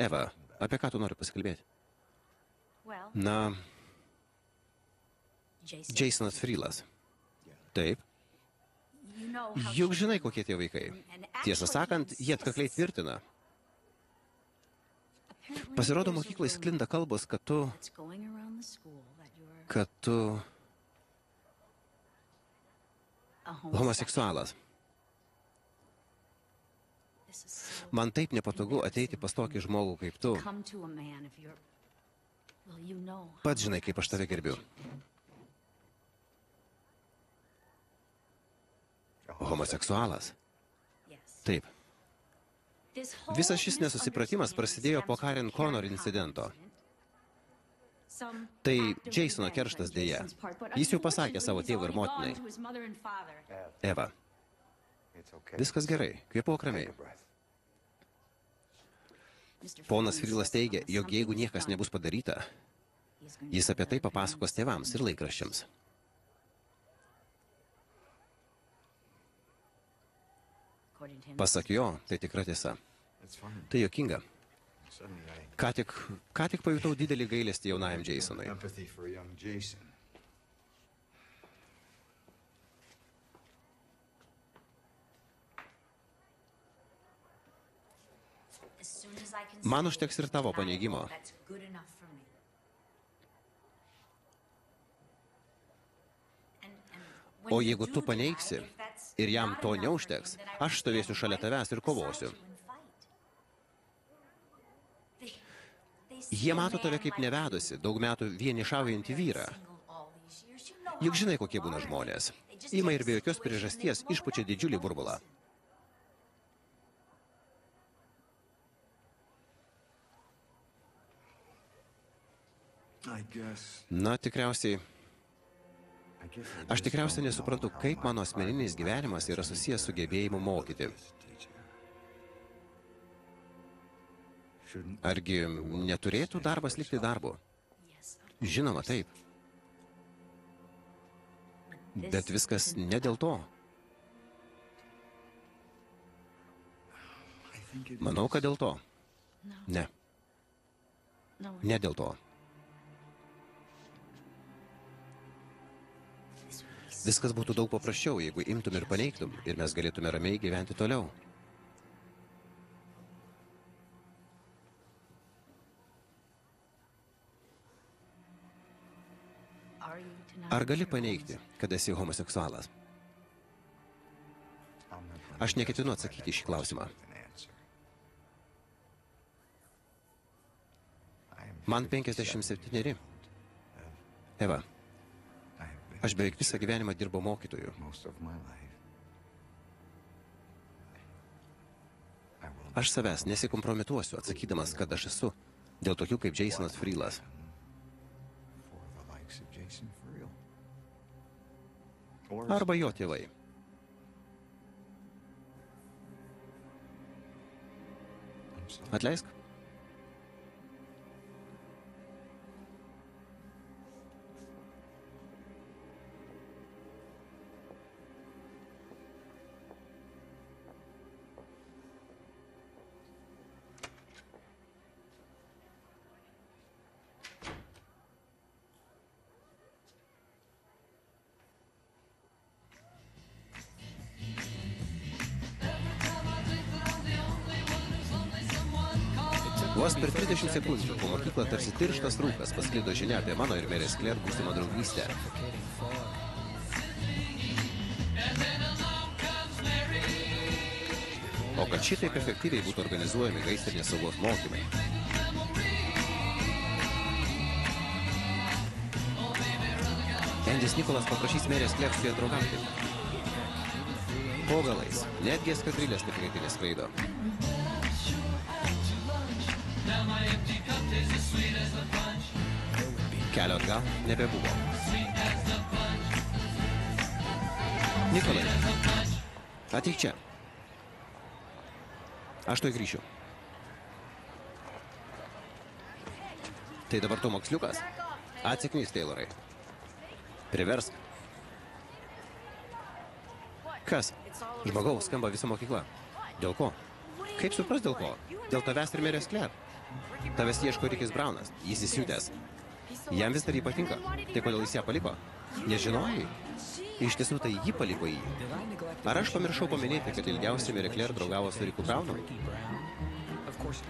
Eva, apie ką tu nori pasikalbėti? Na, Jasonas Freelas. Taip. Juk žinai, kokie tie vaikai. Tiesą sakant, jie atkakliai tvirtina. Pasirodo, mokyklai sklinda kalbos, kad tu homoseksualas. Man taip nepatogu ateiti pas tokį žmogų kaip tu. Pats žinai, kaip aš tave gerbiu. Homoseksualas. Taip. Visas šis nesusipratimas prasidėjo po Karen Connor incidento. Tai Jasono kerštas dėja. Jis jau pasakė savo tėvui ir motinai. Eva, viskas gerai, kvėpuok ramiai. Ponas Freelas teigia, jog jeigu niekas nebus padaryta, jis apie tai papasakos tėvams ir laikraščiams. Pasak jo, tai tikra tiesa. Tai juokinga. Ką tik pajutau didelį gailestį jaunajam Jasonui. Man užteks ir tavo paneigimo. O jeigu tu paneigsi ir jam to neužteks, aš stovėsiu šalia tavęs ir kovosiu. Jie mato tave kaip nevedusi, daug metų vienišaujantį vyrą. Juk žinai, kokie būna žmonės. Ima ir be jokios priežasties išpučia didžiulį burbulą. Na, tikriausiai... Aš tikriausiai nesuprantu, kaip mano asmeninis gyvenimas yra susijęs su gebėjimu mokyti. Argi neturėtų darbas likti darbu? Žinoma, taip. Bet viskas ne dėl to. Manau, kad dėl to. Ne. Ne dėl to. Viskas būtų daug paprasčiau, jeigu imtum ir paneigtum, ir mes galėtume ramiai gyventi toliau. Ar gali paneigti, kad esi homoseksualas? Aš neketinu atsakyti šį klausimą. Man 57. Eva, aš beveik visą gyvenimą dirbau mokytoju. Aš savęs nesikompromituosiu, atsakydamas, kad aš esu dėl tokių kaip Jasonas Freelas. Arba jo tėvai. Atleisk. Vos per 30 sekundžių po mokyklą tarsi tirštas rūkas pasklido žinia apie mano ir Merės Claire būsimą draugystę. O kad šitaip efektyviai būtų organizuojami gaisrinės saugos mokymai. Endis Nikolas paprašys Merės Claire su ja draugauti. Po galais, netgi eskadrilės taip greitai neskraido. Kelio atgal nebebuvo. Nikolai, ateik čia. Aš tuoj grįšiu. Tai dabar tu moksliukas? Atsiknys, Taylorai. Priversk. Kas? Žmogaus, skamba visa mokykla. Dėl ko? Kaip supras dėl ko? Dėl tavęs ir Merės Claire. Tavęs ieško Rikis Braunas. Jis įsiutęs. Jam vis dar jį patinka. Tai kodėl jis ją paliko? Nežinojai? Iš tiesų tai jį paliko jį. Ar aš pamiršau paminėti, kad ilgiausiai Merė Claire draugavo su Riku Braunu?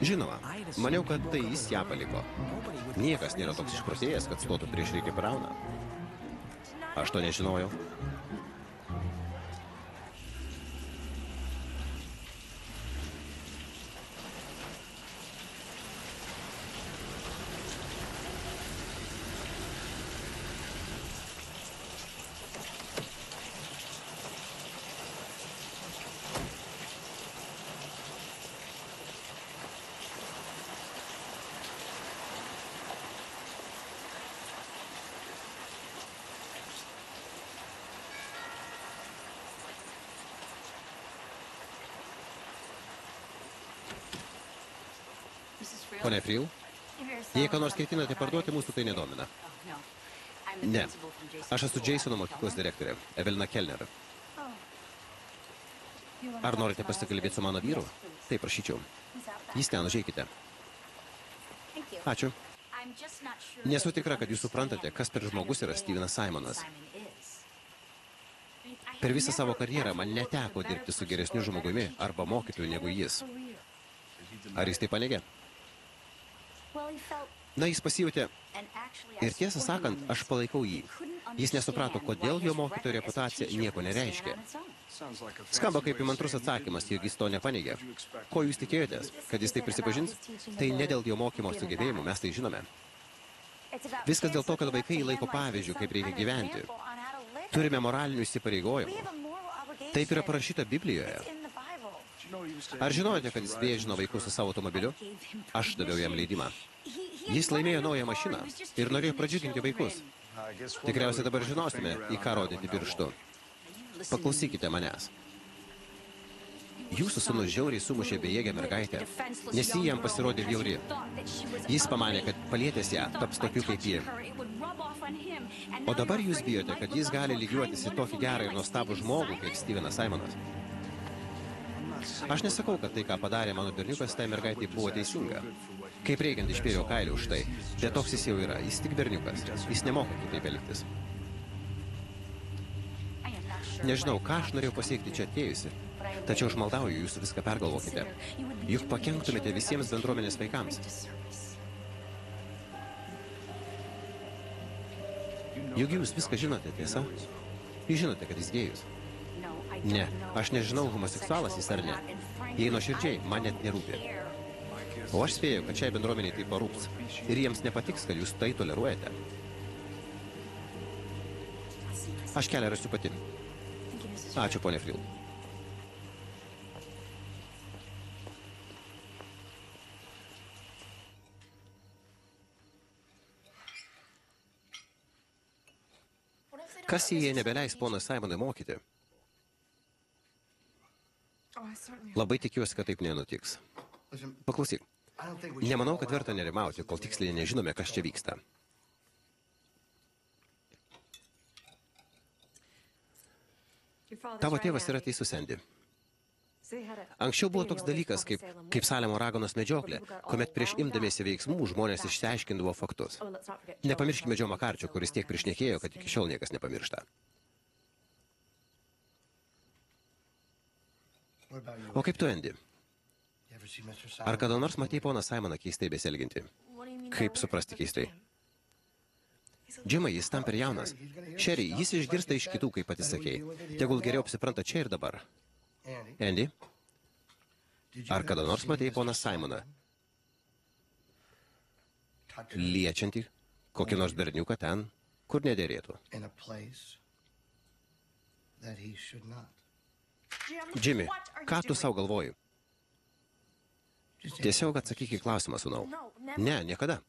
Žinoma, maniau, kad tai jis ją paliko. Niekas nėra toks išprotėjęs, kad stotų prieš Rikį Brauną. Aš to nežinojau. Pone Friel, jei ką nors ketinate parduoti, mūsų tai nedomina. Ne, aš esu Jasono mokyklos direktorė, Evelina Kellner. Ar norite pasikalbėti su mano vyru? Taip, prašyčiau. Jis ten, užeikite. Ačiū. Nesu tikra, kad jūs suprantate, kas per žmogus yra Stevenas Simonas. Per visą savo karjerą man neteko dirbti su geresniu žmogumi arba mokytoju negu jis. Ar jis tai paneigė? Na, jis pasijautė. Ir tiesą sakant, aš palaikau jį. Jis nesuprato, kodėl jo mokytojo reputacija nieko nereiškia. Skamba kaip įmantrus atsakymas, jog jis to nepaneigė. Ko jūs tikėjotės? Kad jis tai prisipažins? Tai ne dėl jo mokymo sugebėjimų, mes tai žinome. Viskas dėl to, kad vaikai laiko pavyzdžių, kaip reikia gyventi. Turime moralinių įsipareigojimų. Taip yra parašyta Biblijoje. Ar žinojote, kad jis vėžino vaikus su savo automobiliu? Aš daviau jam leidimą. Jis laimėjo naują mašiną ir norėjo pradžiuginti vaikus. Tikriausiai dabar žinosime, į ką rodyti pirštu. Paklausykite manęs. Jūsų sūnus žiauriai sumušė bejėgę mergaitę, nes ji jam pasirodė bjauri. Jis pamanė, kad palietęs ją taps tokiu kaip ji. O dabar jūs bijote, kad jis gali lygiuotis į tokį gerą ir nuostabų žmogų, kaip Stevenas Simonas. Aš nesakau, kad tai, ką padarė mano berniukas, tai mergaitai buvo teisinga. Kaip reikiant išpėjo kailį už tai. Bet toks jis jau yra. Jis tik berniukas. Jis nemoka kitaip elgtis. Nežinau, ką aš norėjau pasiekti čia atėjusi, tačiau aš maldauju, jūs viską pergalvokite. Juk pakenktumėte visiems bendruomenės vaikams. Juk jūs viską žinote, tiesa? Jūs žinote, kad jis gėjus. Ne, aš nežinau, homoseksualas jis ar ne. Jei nuoširdžiai, man net nerūpi. O aš spėju, kad šiai bendruomeniai tai parūps. Ir jiems nepatiks, kad jūs tai toleruojate. Aš kelią rasiu pati. Ačiū, ponė Friel. Kas jie nebeleis ponas Simonui mokyti? Labai tikiuosi, kad taip nenutiks. Paklausyk. Nemanau, kad verta nerimauti, kol tiksliai nežinome, kas čia vyksta. Tavo tėvas yra teisus, Andy. Anksčiau buvo toks dalykas, kaip Salemo raganos medžioklė, kuomet prieš imdamiesi veiksmų žmonės išsiaiškindavo faktus. Nepamirškime Džo Makarčio, kuris tiek priešnekėjo, kad iki šiol niekas nepamiršta. O kaip tu, Andy? Ar kada nors matei poną Simoną keistai besielginti? Kaip suprasti keistai? Džimai, jis tam per jaunas. Sherry, jis išgirsta iš kitų, kaip pati sakei. Tegul geriau apsipranta čia ir dabar. Andy, ar kada nors matei poną Simoną liečiantį kokį nors berniuką ten, kur nedėrėtų? Jimmy, ką tu savo galvoji? Tiesiog atsakyk į klausimą, sūnau. Ne, niekada.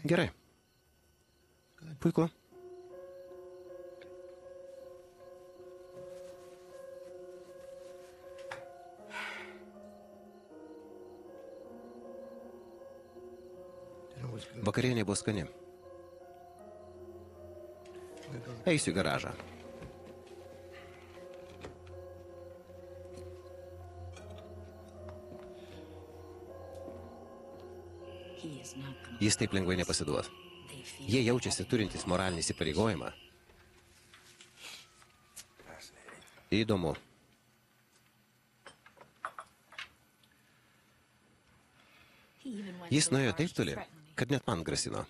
Gerai. Puiku. Vakarienė buvo skani. Eisiu į garažą. Jis taip lengvai nepasiduos. Jie jaučiasi turintys moralinį įsipareigojimą. Įdomu. Jis nuėjo taip toli, kad net man grasino.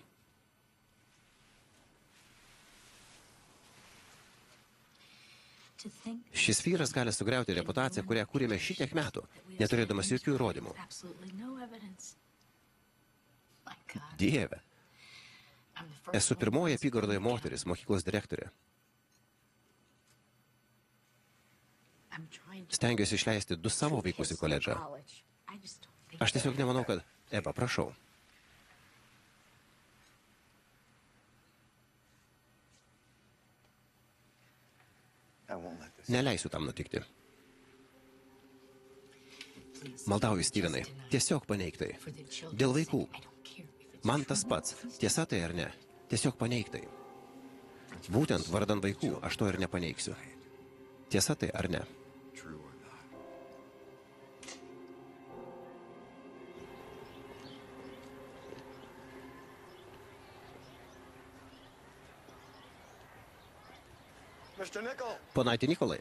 Šis vyras gali sugriauti reputaciją, kurią kūrėme šitiek metų, neturėdamas jokių įrodymų. Dieve. Esu pirmoji apygardoje moteris, mokyklos direktorė. Stengiuosi išleisti 2 savo vaikus į koledžą. Aš tiesiog nemanau, kad... Eva, prašau. Neleisiu tam nutikti. Maldauju, Stevenai, tiesiog paneik tai. Dėl vaikų. Man tas pats, tiesa tai ar ne, tiesiog paneik tai. Būtent vardan vaikų aš to ir nepaneiksiu. Tiesa tai ar ne? Ponaitį Nikolai,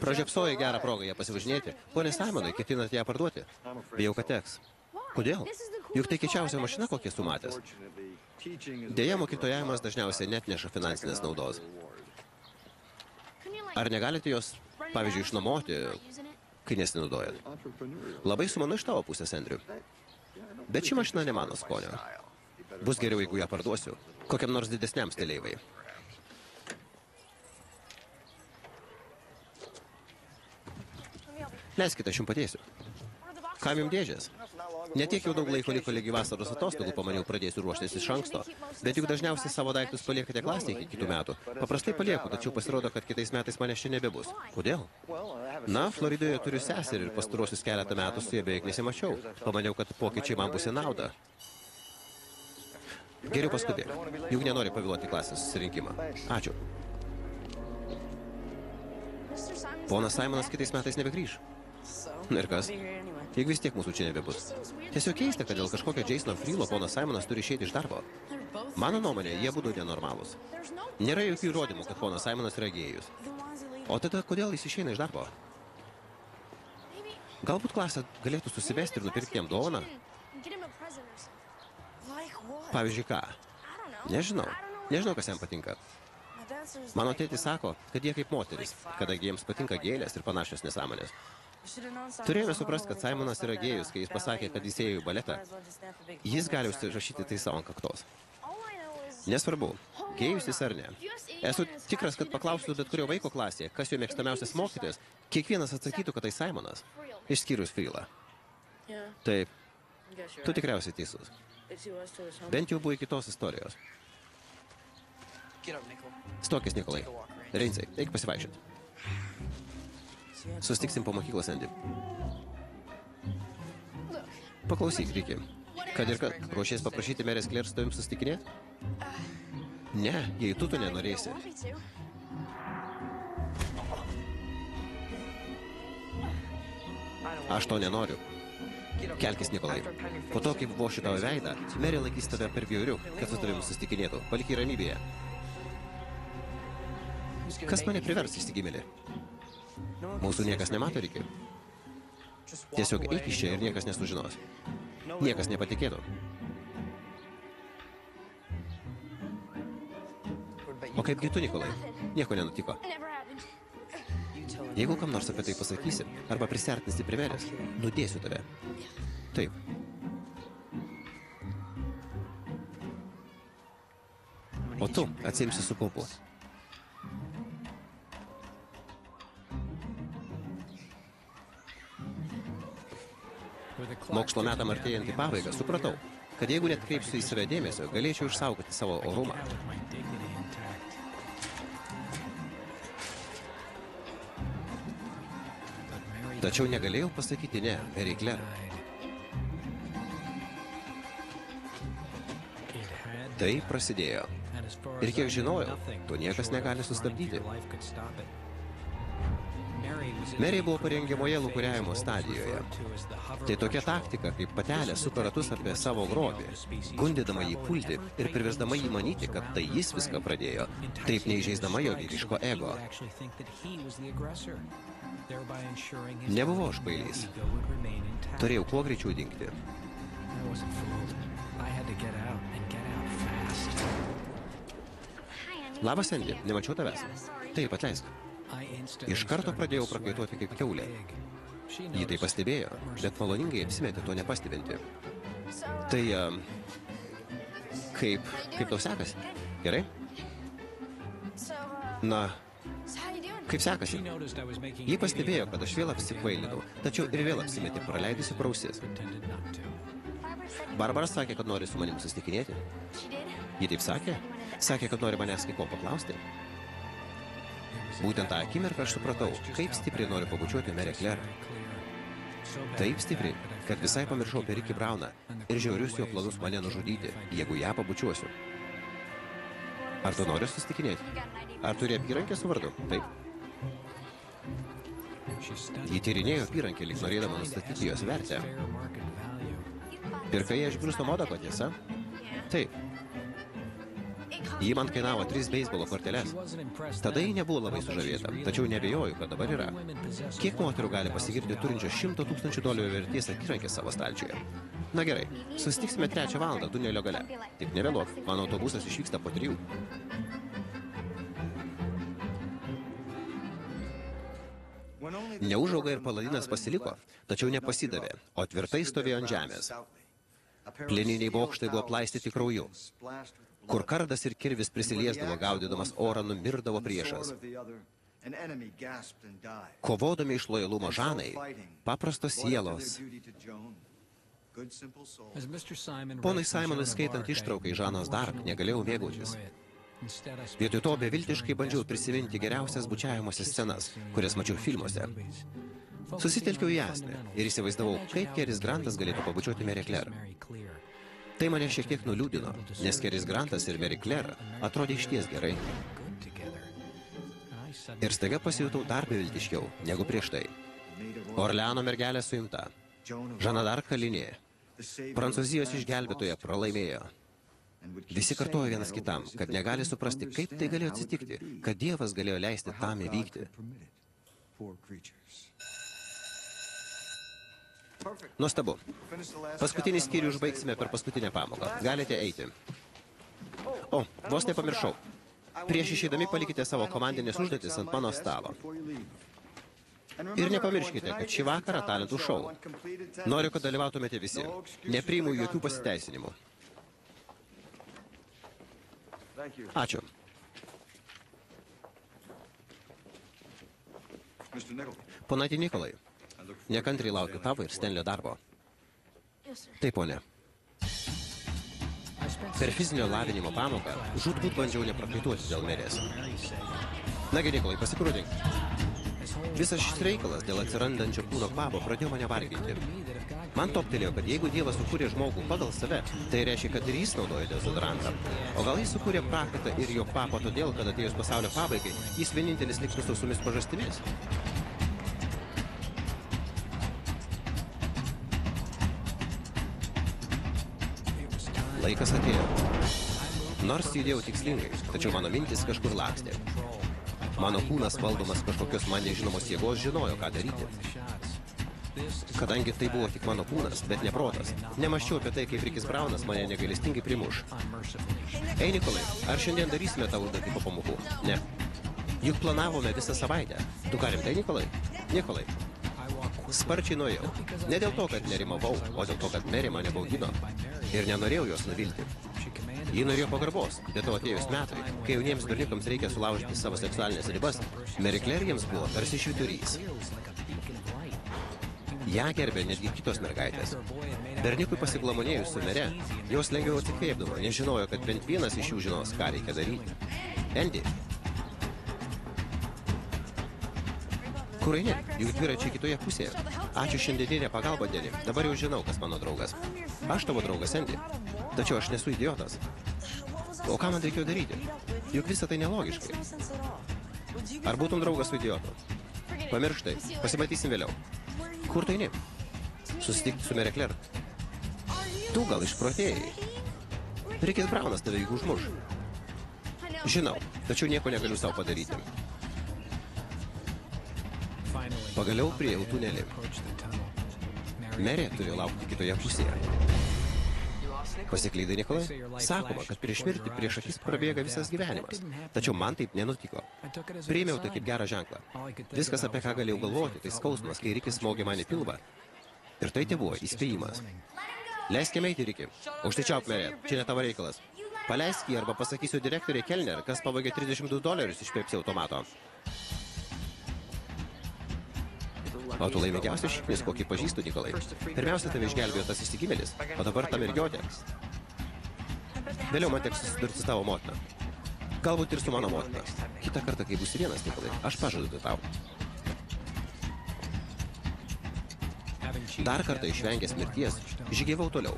pražiopsojai gerą progą ją pasivažinėti. Pone Simonai, ketinat ją parduoti? Bijau, kad teks. Kodėl? Juk tai kečiausia mašina, kokia esu matęs. Deja, mokytojavimas dažniausiai netneša finansinės naudos. Ar negalite jos, pavyzdžiui, išnuomoti, kai nesinaudojat? Labai sumanu iš tavo pusės, Andrew. Bet ši mašina ne mano skonio. Bus geriau, jeigu ją parduosiu, kokiam nors didesniam steleivai. Leiskite, aš jums padėsiu. Kam jums dėžės? Netiek jau daug laiko liko lygi vasaros atostogų, pamaniau pradėsiu ruoštis iš anksto. Bet juk dažniausiai savo daiktus paliekate klasėje iki kitų metų. Paprastai palieku, tačiau pasirodo, kad kitais metais manęs čia nebebus. Kodėl? Na, Floridoje turiu seserį ir pastaruosius keletą metų su ja beveik nesimačiau. Pamaniau, kad pokyčiai man bus į naudą. Geriau paskubėk. Juk nenori pavėluoti klasės susirinkimą. Ačiū. Ponas Simonas kitais metais nebegrįš. Ir kas? Jeigu vis tiek mūsų čia nebebus. Tiesiog keista, kad dėl kažkokio Jasono Freelo ponas Simonas turi išeiti iš darbo. Mano nuomonė, jie būtų nenormalūs. Nėra jokių įrodymų, kad ponas Simonas yra gėjus. O tada kodėl jis išeina iš darbo? Galbūt klasė galėtų susivesti ir nupirkti jam dovaną? Pavyzdžiui, ką? Nežinau. Nežinau, kas jam patinka. Mano tėtis sako, kad jie kaip moteris, kadangi jiems patinka gėlės ir panašios nesąmonės. Turėjome suprasti, kad Simonas yra gėjus, kai jis pasakė, kad jis ėjo į baletą. Jis gali užsirašyti tai savo ant kaktos. Nesvarbu, gėjus jis ar ne. Esu tikras, kad paklaustų bet kurio vaiko klasėje, kas jo mėgstamiausias mokytojas, kiekvienas atsakytų, kad tai Simonas, išskyrus Freelą. Taip, tu tikriausiai teisus. Bent jau buvo kitos istorijos. Stokis, Nikolai. Reinsai, eik pasivaikščioti. Sustiksim po mokyklos, Andy. Paklausyk, Riki. Kad ir kad, ruošies paprašyti merės Claire su tavim susitikinėti? Ne, jei tu nenorėsi. Aš to nenoriu. Kelkis, Nikolai. Po to, kaip vošiu tavo veidą, merė laikys tave per bjauriu, kad su tavim susitikinėtų. Palik jį ramybėje. Kas mane privers išsigimėlį? Mūsų niekas nemato, Riki. Tiesiog eik iš čia ir niekas nesužinos. Niekas nepatikėtų. O kaipgi tu, Nikolai? Nieko nenutiko. Jeigu kam nors apie tai pasakysi, arba prisiartinsi prie merės, nudėsiu tave. Taip. O tu atsiimsi su kaupu. Mokslo metam artėjant į pabaigą, supratau, kad jeigu net kreipsiu į save dėmesio, galėčiau išsaugoti savo orumą. Tačiau negalėjau pasakyti ne, Mary Claire. Tai prasidėjo. Ir kiek žinojau, to niekas negali sustabdyti. Mary buvo parengiamoje lūkuriavimo stadijoje. Tai tokia taktika, kaip patelė suka ratus apie savo grobį, gundydama jį pulti ir priversdama jį manyti, kad tai jis viską pradėjo, taip neįžeisdama jo vyriško ego. Nebuvau aš bailys. Turėjau kuo greičiau dingti. Labas, Andy, nemačiau tavęs. Taip, atleisk. Iš karto pradėjau prakaituoti kaip kiaulė. Ji tai pastebėjo, bet maloningai apsimetė to nepastebinti. Tai, kaip tau sekasi? Gerai? Na, kaip sekasi? Ji pastebėjo, kad aš vėl apsikvailinau, tačiau ir vėl apsimetė praleidusi pro ausis. Barbara sakė, kad nori su manim susitikinėti. Ji taip sakė? Sakė, kad nori manęs kai ko paklausti. Būtent tą akimirką aš supratau, kaip stipriai noriu pabučiuoti Mary Claire. Taip stipriai, kad visai pamiršau apie Ricky Browną ir žiaurius jo planus mane nužudyti, jeigu ją pabučiuosiu. Ar tu nori susitikinėti? Ar turi apyrankę su vardu? Taip. Ji tyrinėjo apyrankę, lyg norėdama nustatyti jos vertę. Pirkai ją iš Briuso Modako, tiesa? Taip. Ji man kainavo 3 beisbolo korteles. Tada ji nebuvo labai sužavėta, tačiau neabejoju, kad dabar yra. Kiek moterų gali pasigirti turinčios $100 000 vertės apyrankę savo stalčiuje? Na gerai, susitiksime 3 valandą tunelio gale. Tik nevėluok, mano autobusas išvyksta po 3. Neužauga ir paladinas pasiliko, tačiau nepasidavė, o tvirtai stovėjo ant žemės. Plieniniai bokštai buvo plaistyti krauju. Kur kardas ir kirvis prisiliesdavo, gaudydamas orą, numirdavo priešas. Kovodami iš lojalumo Žanai, paprastos sielos. Ponui Simonui skaitant ištrauką į Žanos Dark, negalėjau mėgautis. Vietoj to beviltiškai bandžiau prisiminti geriausias bučiavimosi scenas, kurias mačiau filmuose. Susitelkiau į esmę ir įsivaizdavau, kaip Keris Grantas galėtų pabučiuoti Mary Claire. Tai mane šiek tiek nuliūdino, nes Keris Grantas ir Mary Claire atrodė išties gerai. Ir staiga pasijutau dar beviltiškiau negu prieš tai. Orleano mergelė suimta. Žana Dark kalinė. Prancūzijos išgelbėtoja pralaimėjo. Visi kartojo vienas kitam, kad negali suprasti, kaip tai galėjo atsitikti, kad Dievas galėjo leisti tam įvykti. Nuostabu. Paskutinį skyrių užbaigsime per paskutinę pamoką. Galite eiti. O, vos nepamiršau. Prieš išeidami palikite savo komandinės užduotis ant mano stalo. Ir nepamirškite, kad šį vakarą talentų šou. Noriu, kad dalyvautumėte visi. Nepriimu jokių pasiteisinimų. Ačiū. Ponati Nikolai, nekantriai laukiu tavo ir Stenlio darbo. Taip, ponė. Per fizinio lavinimo pamoką žūtbūt bandžiau neprakaituoti dėl merės. Nagi, Nikolai, pasikrūdink. Visas šis reikalas dėl atsirandančio kūno kvapo pradėjo mane varginti. Man toptelėjo, kad jeigu Dievas sukūrė žmogų pagal save, tai reiškia, kad ir jis naudoja dezodorantą. O gal jis sukūrė prakaitą ir jo kvapą todėl, kad atėjus pasaulio pabaigai, jis vienintelis liks su sausomis pažastimis? Laikas atėjo. Nors judėjau tikslingai, tačiau mano mintis kažkur lakstė. Mano kūnas valdomas kažkokios man nežinomos jėgos žinojo, ką daryti. Kadangi tai buvo tik mano kūnas, bet ne protas, nemaščiau apie tai, kaip Rikis Braunas mane negailestingai primuš. Ei, Nikolai, ar šiandien darysime tą užduotį po pamokų? Ne. Juk planavome visą savaitę. Tu ką rimtai, Nikolai? Nikolai. Sparčiai nuėjau. Ne dėl to, kad nerimavau, o dėl to, kad Meri mane baugino. Ir nenorėjau jos nuvilti. Ji norėjo pagarbos, bet to atėjus metai, kai jauniems berniukams reikia sulaužyti savo seksualinės ribas, Mary Claire jiems buvo tarsi švyturys. Ja gerbė netgi kitos mergaitės. Berniukui pasiglamonėjus su Mere, jos lengviau atsikvėpdavo, nežinojo, kad bent vienas iš jų žinos, ką reikia daryti. Andy. Kur eini? Juk dviračiai kitoje pusėje. Ačiū šiandieninę pagalbą, Deni. Dabar jau žinau, kas mano draugas. Aš tavo draugas, Andy. Tačiau aš nesu idiotas. O ką man reikėjo daryti? Juk visą tai nelogiškai. Ar būtum draugas su idiotu? Pamirštai, pasimatysim vėliau. Kur tai eini? Susitikti su Mary Claire. Tu gal išprotėjai. Rikis Braunas tave juk užmuš. Žinau, tačiau nieko negaliu savo padaryti. Pagaliau priėjau tunelį. Merė turėjo laukti kitoje pusėje. Pasiklydai, Nikolai? Sakoma, kad prieš mirtį prieš akis prabėga visas gyvenimas. Tačiau man taip nenutiko. Priėmiau tai kaip gerą ženklą. Viskas, apie ką galėjau galvoti, tai skausmas, kai Rikis smogė man į pilvą. Ir tai tebuvo įspėjimas. Leiskime eiti, Riki. Užtičiauk, Merė, čia ne tavo reikalas. Paleisk jį arba pasakysiu direktoriai Kelner, kas pavogė $32 iš Pepsi automato. O tu laimingiausias šiknis, kokį pažįstu, Nikolai. Pirmiausia, tave išgelbėjo tas įsigimėlis, o dabar ta mergiotė. Vėliau man teks susidurti su tavo motina. Galbūt ir su mano motina. Kitą kartą, kai būsi vienas, Nikolai, aš pažadu tau. Dar kartą išvengęs mirties, žygiavau toliau.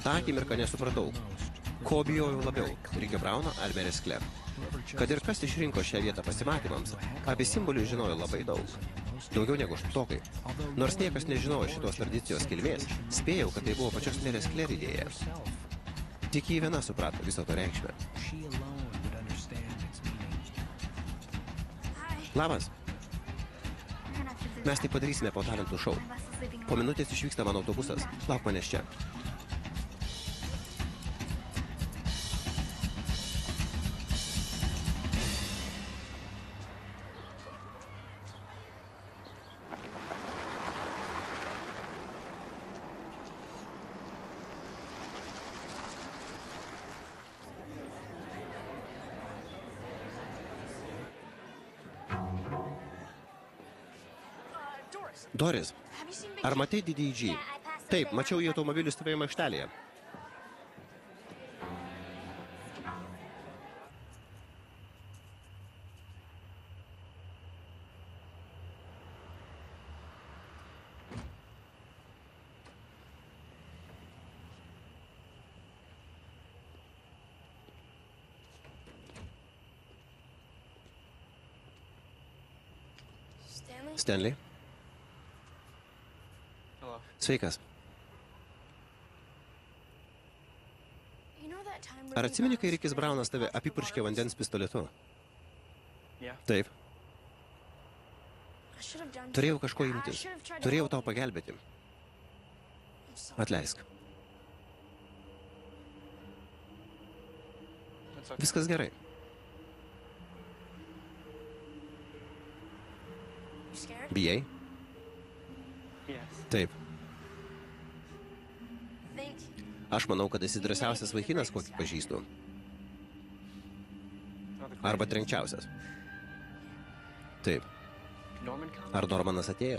Ta akimirką nesupratau, ko bijojau labiau, Rikio Brauno ar Mary Claire. Kad ir kas išrinko šią vietą pasimatymams, apie simbolių žinojo labai daug. Daugiau negu aštuntokai. Nors niekas nežinojo šitos tradicijos kilmės, spėjau, kad tai buvo pačios Mary Claire idėja. Tik ji viena suprato viso to reikšmę. Labas. Mes tai padarysime po talentų šou. Po minutės išvyksta mano autobusas. Lauk manęs čia. Doris, ar matei DDG? Taip, mačiau jį automobilių stovėjimo aikštelėje. Stanley? Sveikas. Ar atsimeni, kai Rikis Braunas tave apipurškė vandens pistoletu? Taip. Turėjau kažko imtis. Turėjau tau pagelbėti. Atleisk. Viskas gerai. Bijai? Taip. Aš manau, kad esi drąsiausias vaikinas, kokį pažįstu. Arba trenkčiausias. Taip. Ar Normanas atėjo?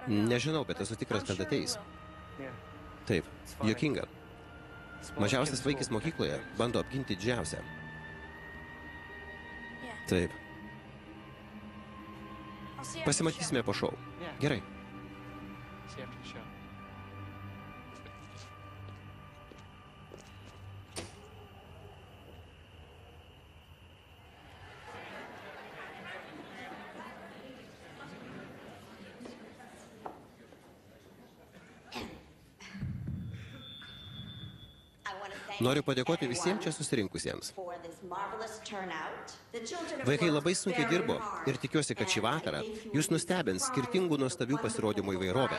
Nežinau, bet esu tikras, kad ateis. Taip. Juokinga. Mažiausias vaikis mokykloje bando apginti didžiausią. Taip. Pasimatysime po šou. Gerai. Noriu padėkoti visiems čia susirinkusiems. Vaikai labai sunkiai dirbo ir tikiuosi, kad šį vakarą jūs nustebins skirtingų nuostabių pasirodymų įvairovę.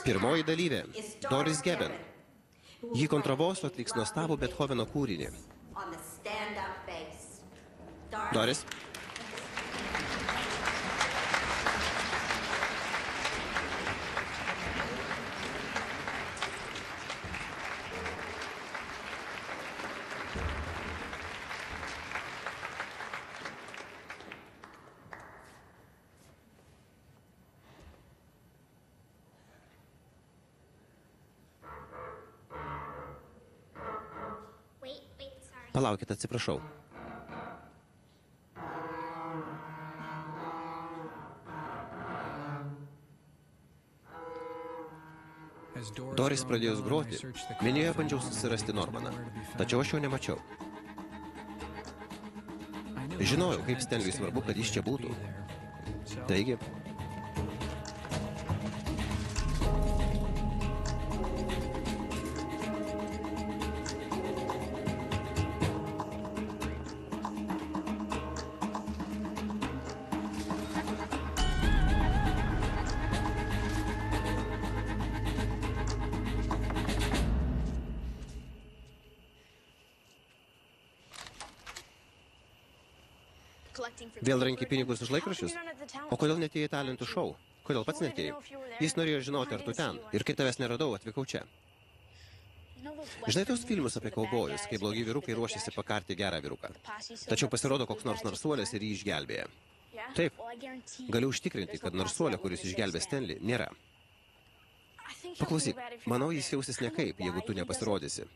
Pirmoji dalyvė – Doris Geben. Ji kontrabosu atliks nuostabų Bethoveno kūrinį. Doris? Palaukit, atsiprašau. Doris pradėjus groti, minioje bandžiau susirasti Normaną, tačiau aš jo nemačiau. Žinojau, kaip Stenliui svarbu, kad jis čia būtų. Taigi, vėl renki pinigus už laikraščius? O kodėl netėjai į talentų šou? Kodėl pats netėjai? Jis norėjo žinoti, ar tu ten. Ir kai tavęs neradau, atvykau čia. Žinai tos filmus apie kaubojus, kai blogi vyrukai ruošiasi pakarti gerą vyruką. Tačiau pasirodo koks nors narsuolis ir jį išgelbėja. Taip. Galiu užtikrinti, kad narsuolio, kuris išgelbė Stenlį, nėra. Paklausyk, manau, jis jausis nekaip, jeigu tu nepasirodysi.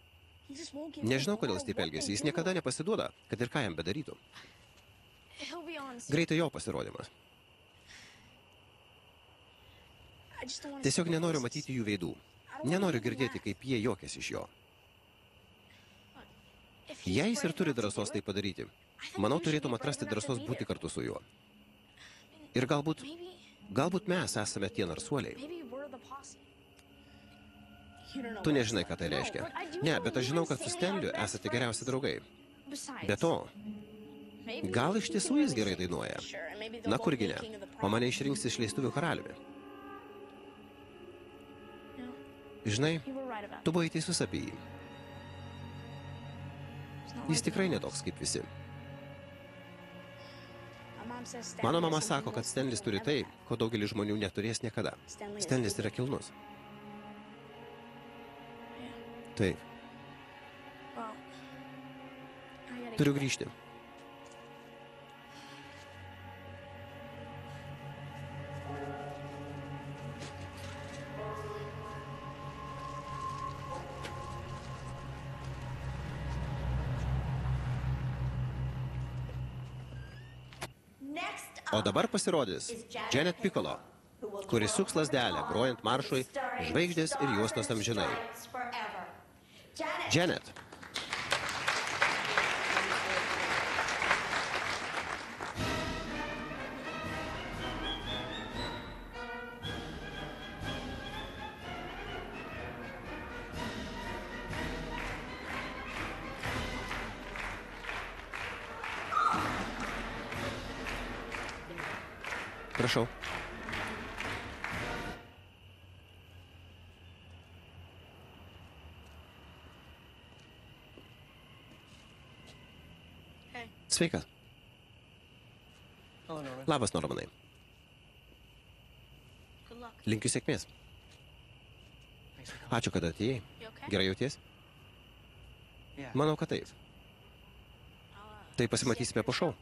Nežinau, kodėl jis taip elgiasi. Jis niekada nepasiduoda, kad ir ką jam bedarytų. Greitai jo pasirodymas. Tiesiog nenoriu matyti jų veidų. Nenoriu girdėti, kaip jie juokiasi iš jo. Jei jis ir turi drąsos tai padaryti, manau, turėtum atrasti drąsos būti kartu su juo. Ir galbūt mes esame tie narsuoliai. Tu nežinai, ką tai reiškia. Ne, bet aš žinau, kad su Stenliu esate geriausi draugai. Be to, gal iš tiesų jis gerai dainuoja. Na kurgi ne, o mane išrinks išleistuvių karaliumi. Žinai, tu buvai teisus apie jį. Jis tikrai netoks kaip visi. Mano mama sako, kad Stenlis turi tai, ko daugelis žmonių neturės niekada. Stenlis yra kilnus. Taip. Turiu grįžti. O dabar pasirodys Janet Piccolo, kuris suks lazdelę, grojant maršui Žvaigždės ir juostos amžinai. Janet. Prašau. Sveikas. Labas, Normanai. Linkiu sėkmės. Ačiū, kad atėjai. Gerai jauties? Manau, kad taip. Tai pasimatysime po šou.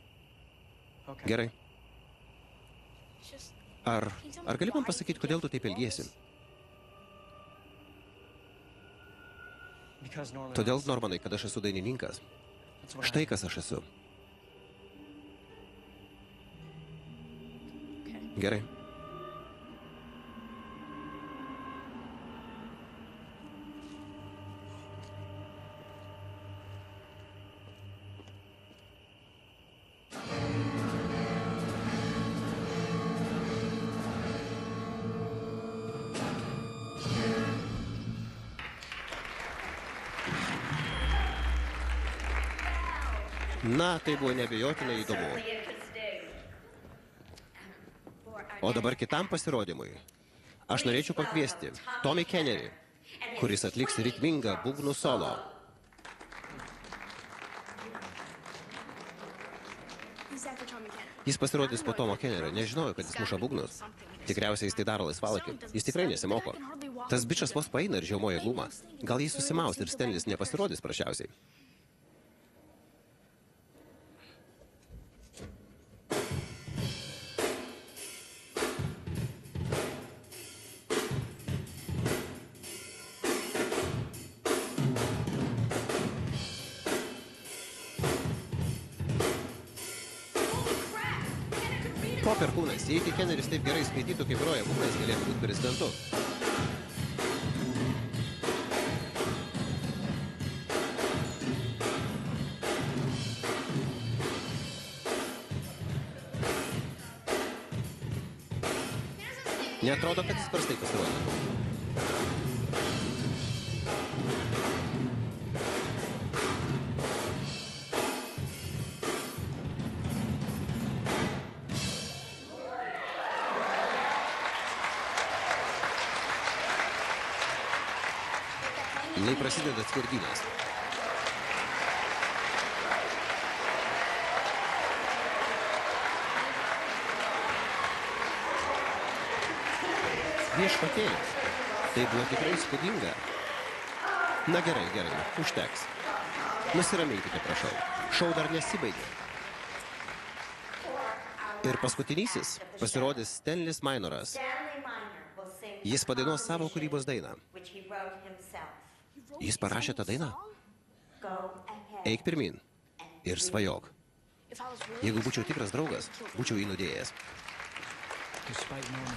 Gerai. Ar gali man pasakyti, kodėl tu taip elgiesi? Todėl, Normanai, kad aš esu dainininkas. Štai kas aš esu. Gerai. Na, tai buvo neabejotinai įdomu. O dabar kitam pasirodymui aš norėčiau pakviesti Tommy Kennerį, kuris atliks ritmingą būgnų solo. Jis pasirodys po Tomo Kennerio. Nežinojau, kad jis muša būgnus. Tikriausiai jis tai daro laisvalaikiu. Jis tikrai nesimoko. Tas bičas vos paeina ir žiaumoja glumą. Gal jis susimaus ir Stanlis nepasirodys prašiausiai. Po perkūnais, jei tik Kenneris taip gerai skaitytų, kaip groja būgnais, galėtų būti prezidentu. Neatrodo, kad jis prastai pasirodė. Nei prasideda skerdynės. Viešpatėlis. Tai buvo tikrai įspūdinga. Na gerai, užteks. Nusiraminkite, prašau. Šou dar nesibaigė. Ir paskutinysis pasirodys Stanlis Minoras. Jis padainuos savo kūrybos dainą. Jis parašė tą dainą? Eik pirmin ir svajok. Jeigu būčiau tikras draugas, būčiau jį nudėjęs.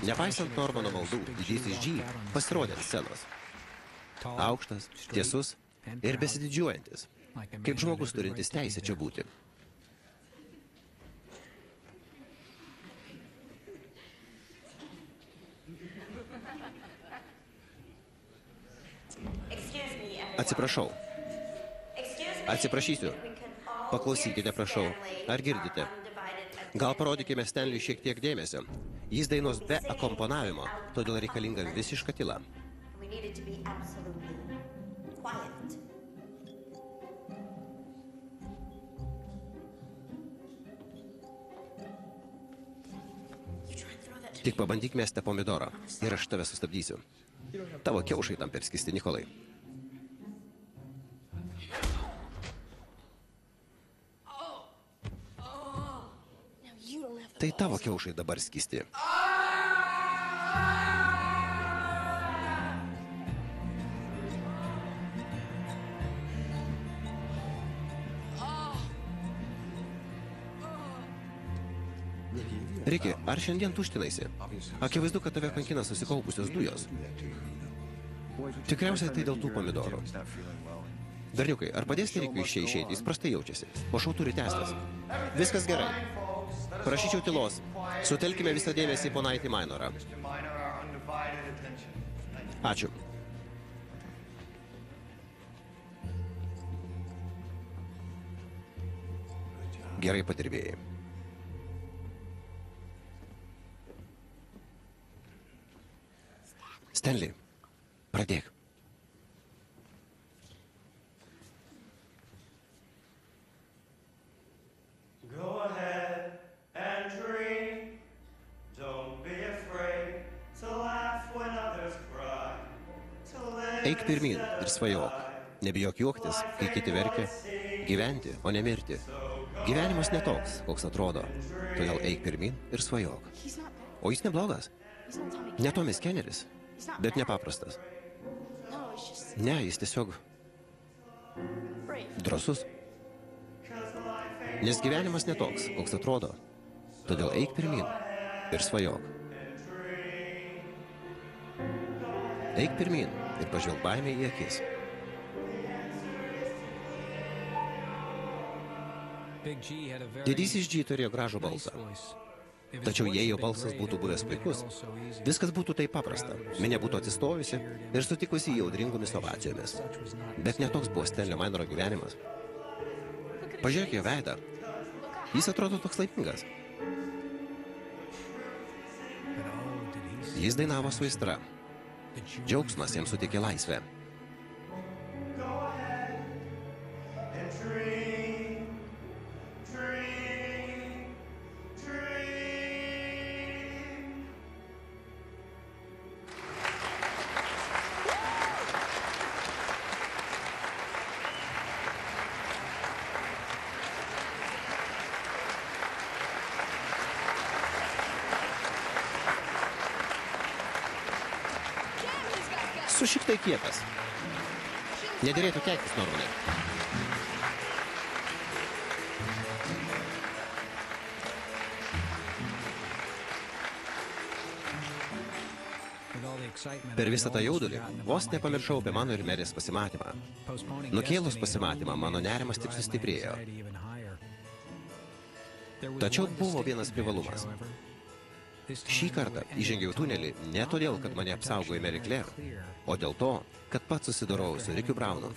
Nepaisant Normano maldų, didysis G pasirodė ant scenos. Aukštas, tiesus ir besididžiuojantis. Kaip žmogus turintis teisę čia būti. Atsiprašau. Atsiprašysiu. Paklausykite, prašau. Ar girdite? Gal parodykime Stanliui šiek tiek dėmesio. Jis dainos be akomponavimo, todėl reikalinga visiška tyla. Tik pabandyk mesti pomidorą ir aš tave sustabdysiu. Tavo kiaušai tam perskisti, Nikolai. Tai tavo kiaušai dabar skisti. Riki, ar šiandien tuštinaisi? Akivaizdu, kad tave kankina susikaupusios dujos. Tikriausiai tai dėl tų pomidorų. Berniukai, ar padėsite Rikiui iš čia išeiti? Jis prastai jaučiasi. O šou turi tęstas. Viskas gerai. Prašyčiau tylos. Sutelkime visą dėmesį į ponaitį Minorą. Ačiū. Gerai padirbėjai. Stanley, pradėk. Eik pirmin ir svajok. Nebijok juoktis, kai kiti verkia. Gyventi, o ne mirti. Gyvenimas netoks, koks atrodo. Todėl eik pirmin ir svajok. O jis neblogas. Ne Tomis Kenneris, bet nepaprastas. Ne, jis tiesiog drąsus. Nes gyvenimas netoks, koks atrodo. Todėl eik pirmin ir svajok. Eik pirmin ir pažvelk baimę į akis. Didysis G turėjo gražų balsą. Tačiau jei jo balsas būtų buvęs puikus, viskas būtų taip paprasta. Minia būtų atsistojusi ir sutikusi jį audringomis ovacijomis. Bet netoks buvo Stanley Minoro gyvenimas. Pažiūrėk jo veidą. Jis atrodo toks laimingas. Jis dainavo su aistra. Džiaugsmas jam suteikė laisvę. Sušiktai kietas. Nederėtų keiktis, Normanai. Per visą tą jaudulį vos nepamiršau apie mano ir Merės pasimatymą. Nukėlus pasimatymą, mano nerimas tik sustiprėjo. Tačiau buvo vienas privalumas. Šį kartą įžengiau tunelį ne todėl, kad mane apsaugojo Mary Claire, o dėl to, kad pats susidorojau su Rickiu Brownu.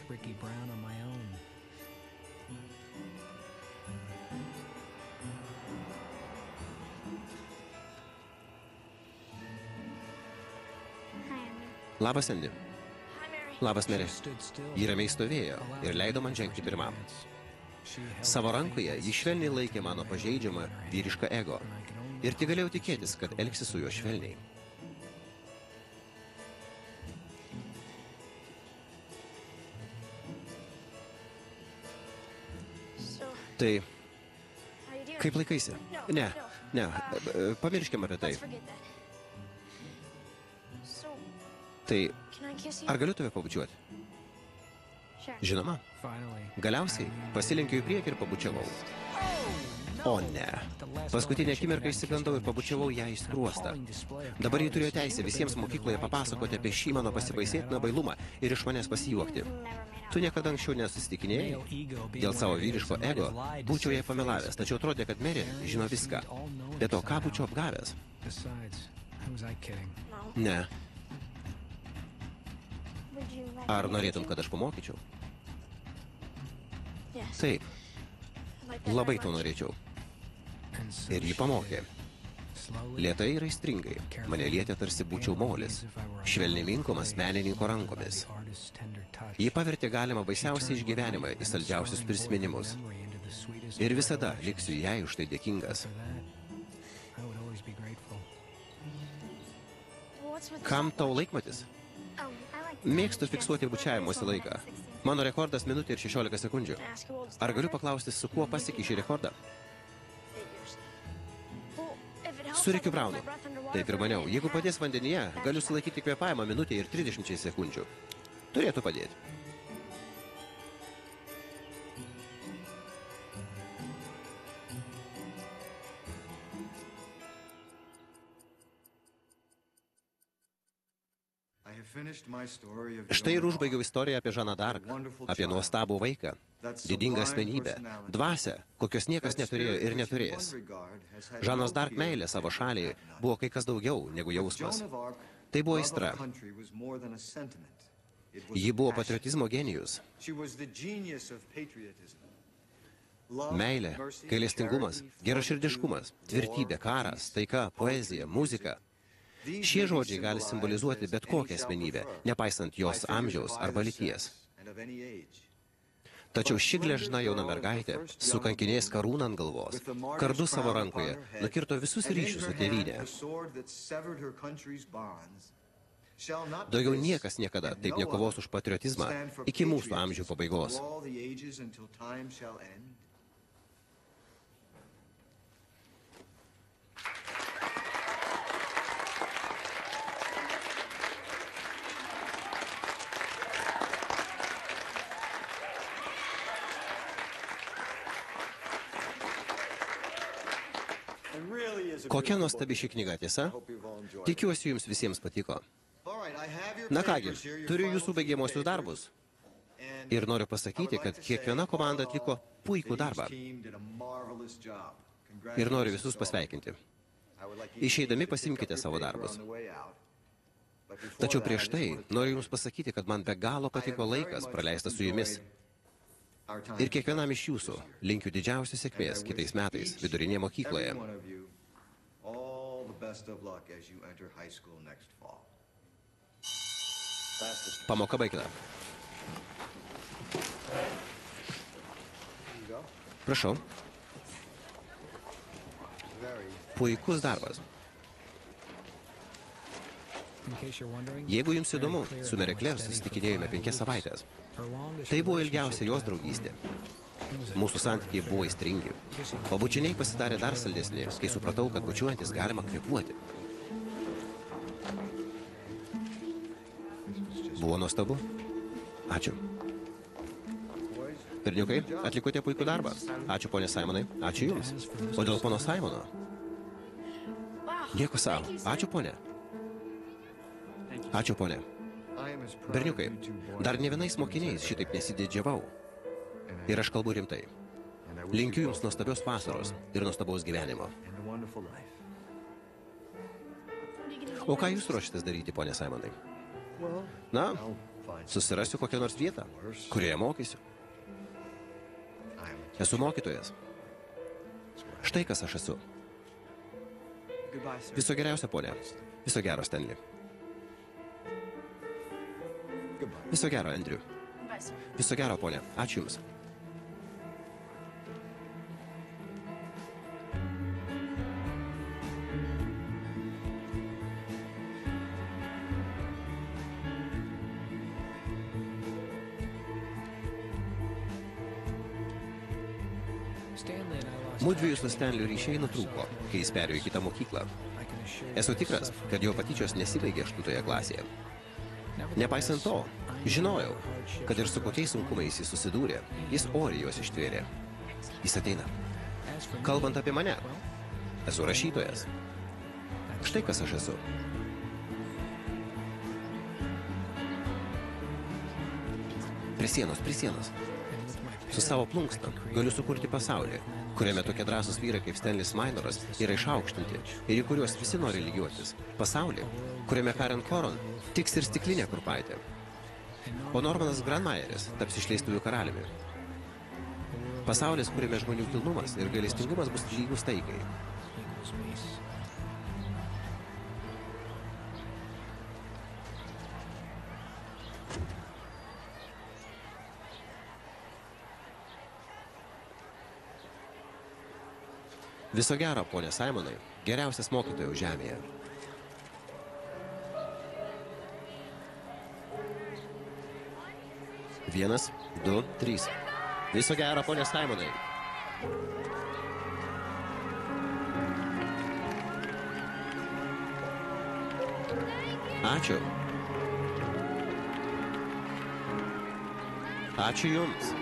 Labas, Andy. Labas, Mary. Ji ramiai stovėjo ir leido man žengti pirmam. Savo rankoje ji švelniai laikė mano pažeidžiamą vyrišką ego. Ir tik galėjau tikėtis, kad elgsi su juo švelniai. Tai, kaip laikaisi? Ne, pamirškim apie tai. Tai, ar galiu tave pabučiuoti? Žinoma, galiausiai pasilenkiau į priekį ir pabučiavau. O ne. Paskutinę akimirką išsigandau ir pabučiavau ją į skruostą. Dabar ji turėjo teisę visiems mokykloje papasakoti apie šį mano pasibaisėtiną bailumą ir iš manęs pasijuokti. Tu niekada anksčiau nesusitikinėjai? Dėl savo vyriško ego būčiau jai pamelavęs, tačiau atrodė, kad Mary žino viską. Bet o ką būčiau apgavęs? Ne. Ar norėtum, kad aš pamokyčiau? Taip. Labai to norėčiau. Ir jį pamokė. Lėtai ir aistringai. Mane lietė tarsi būčiau molis. Švelniai minkomas menininko rankomis. Jį pavertė galima baisiausią išgyvenimą į saldžiausius prisiminimus. Ir visada liksiu jai už tai dėkingas. Kam tau laikmatis? Mėgstu fiksuoti bučiavimosi laiką. Mano rekordas minutė ir 16 sekundžių. Ar galiu paklausti, su kuo pasiekė šį rekordą? Su Rickiu Brownu. Taip ir maniau, jeigu padės vandenyje, galiu sulaikyti kvėpavimą minutė ir 30 sekundžių. Turėtų padėti. Štai ir užbaigiau istoriją apie Žaną Dark, apie nuostabų vaiką, didingą asmenybę, dvasią, kokios niekas neturėjo ir neturės. Žanos Dark meilė savo šaliai buvo kai kas daugiau negu jausmas. Tai buvo aistra. Ji buvo patriotizmo genijus. Meilė, gailestingumas, geraširdiškumas, tvirtybė, karas, taika, poezija, muzika. Šie žodžiai gali simbolizuoti bet kokią asmenybę, nepaisant jos amžiaus arba lyties. Tačiau ši gležna jauna mergaitė, su kankiniais karūna ant galvos, kardu savo rankoje, nukirto visus ryšius su tėvynė. Daugiau niekas niekada taip nekovos už patriotizmą iki mūsų amžių pabaigos. Kokia nuostabi ši knyga, tiesa? Tikiuosi, jums visiems patiko. Na kągi, turiu jūsų baigiamosius darbus. Ir noriu pasakyti, kad kiekviena komanda atliko puikų darbą. Ir noriu visus pasveikinti. Išeidami pasimkite savo darbus. Tačiau prieš tai noriu jums pasakyti, kad man be galo patiko laikas praleistas su jumis. Ir kiekvienam iš jūsų linkiu didžiausios sėkmės kitais metais vidurinėje mokykloje. Pamoka baigta. Prašau. Puikus darbas. Jeigu jums įdomu, su Mary Claire susitikinėjome 5 savaitės. Tai buvo ilgiausia jos draugystė. Mūsų santykiai buvo aistringi, o bučiniai pasidarė dar saldesni, kai supratau, kad bučiuojantis galima kvėpuoti. Buvo nuostabu. Ačiū. Berniukai, atlikote puikų darbą. Ačiū, ponė Simonai. Ačiū jums. O dėl pono Simono? Nieko savo. Ačiū, ponė. Ačiū, ponė. Berniukai, dar ne vienais mokiniais šitaip nesididžiavau. Ir aš kalbu rimtai. Linkiu jums nuostabios vasaros ir nuostabaus gyvenimo. O ką jūs ruošitės daryti, ponė Simonai? Na, susirasiu kokią nors vietą, kurioje mokysiu. Esu mokytojas. Štai kas aš esu. Viso geriausio, ponė. Viso gero, Stanley. Viso gero, Andrew. Viso gero, ponė. Ačiū jums. Mudviejų su Stanley ryšiai nutrūko, kai jis perėjo į kitą mokyklą. Esu tikras, kad jo patyčios nesibaigė 8 klasėje. Nepaisant to, žinojau, kad ir su kokiais sunkumais jis susidūrė, jis oriai juos ištvėrė. Jis ateina. Kalbant apie mane, esu rašytojas. Štai kas aš esu. Prie sienos, prie sienos. Su savo plunksna galiu sukurti pasaulį, kuriame tokie drąsūs vyrai kaip Stanley Minoras yra išaukštinti ir į kuriuos visi nori lygiuotis. Pasaulį, kuriame Karen Koron tiks ir stiklinė kurpaitė. O Normanas Granmajeris taps išleistuvių karaliumi. Pasaulis, kuriame žmonių kilnumas ir gailestingumas bus lygus taikai. Viso gero, ponė Simonai, geriausias mokytojas žemėje. Vienas, du, trys. Viso gero, ponė Simonai. Ačiū. Ačiū jums.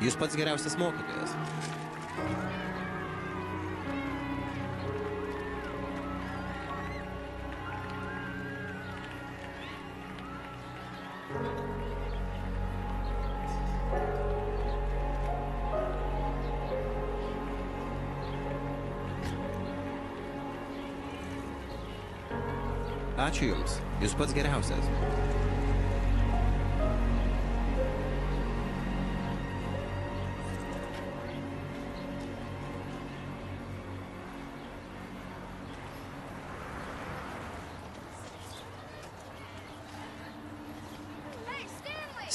Jūs pats geriausias mokytojas. Ačiū jums. Jūs pats geriausias.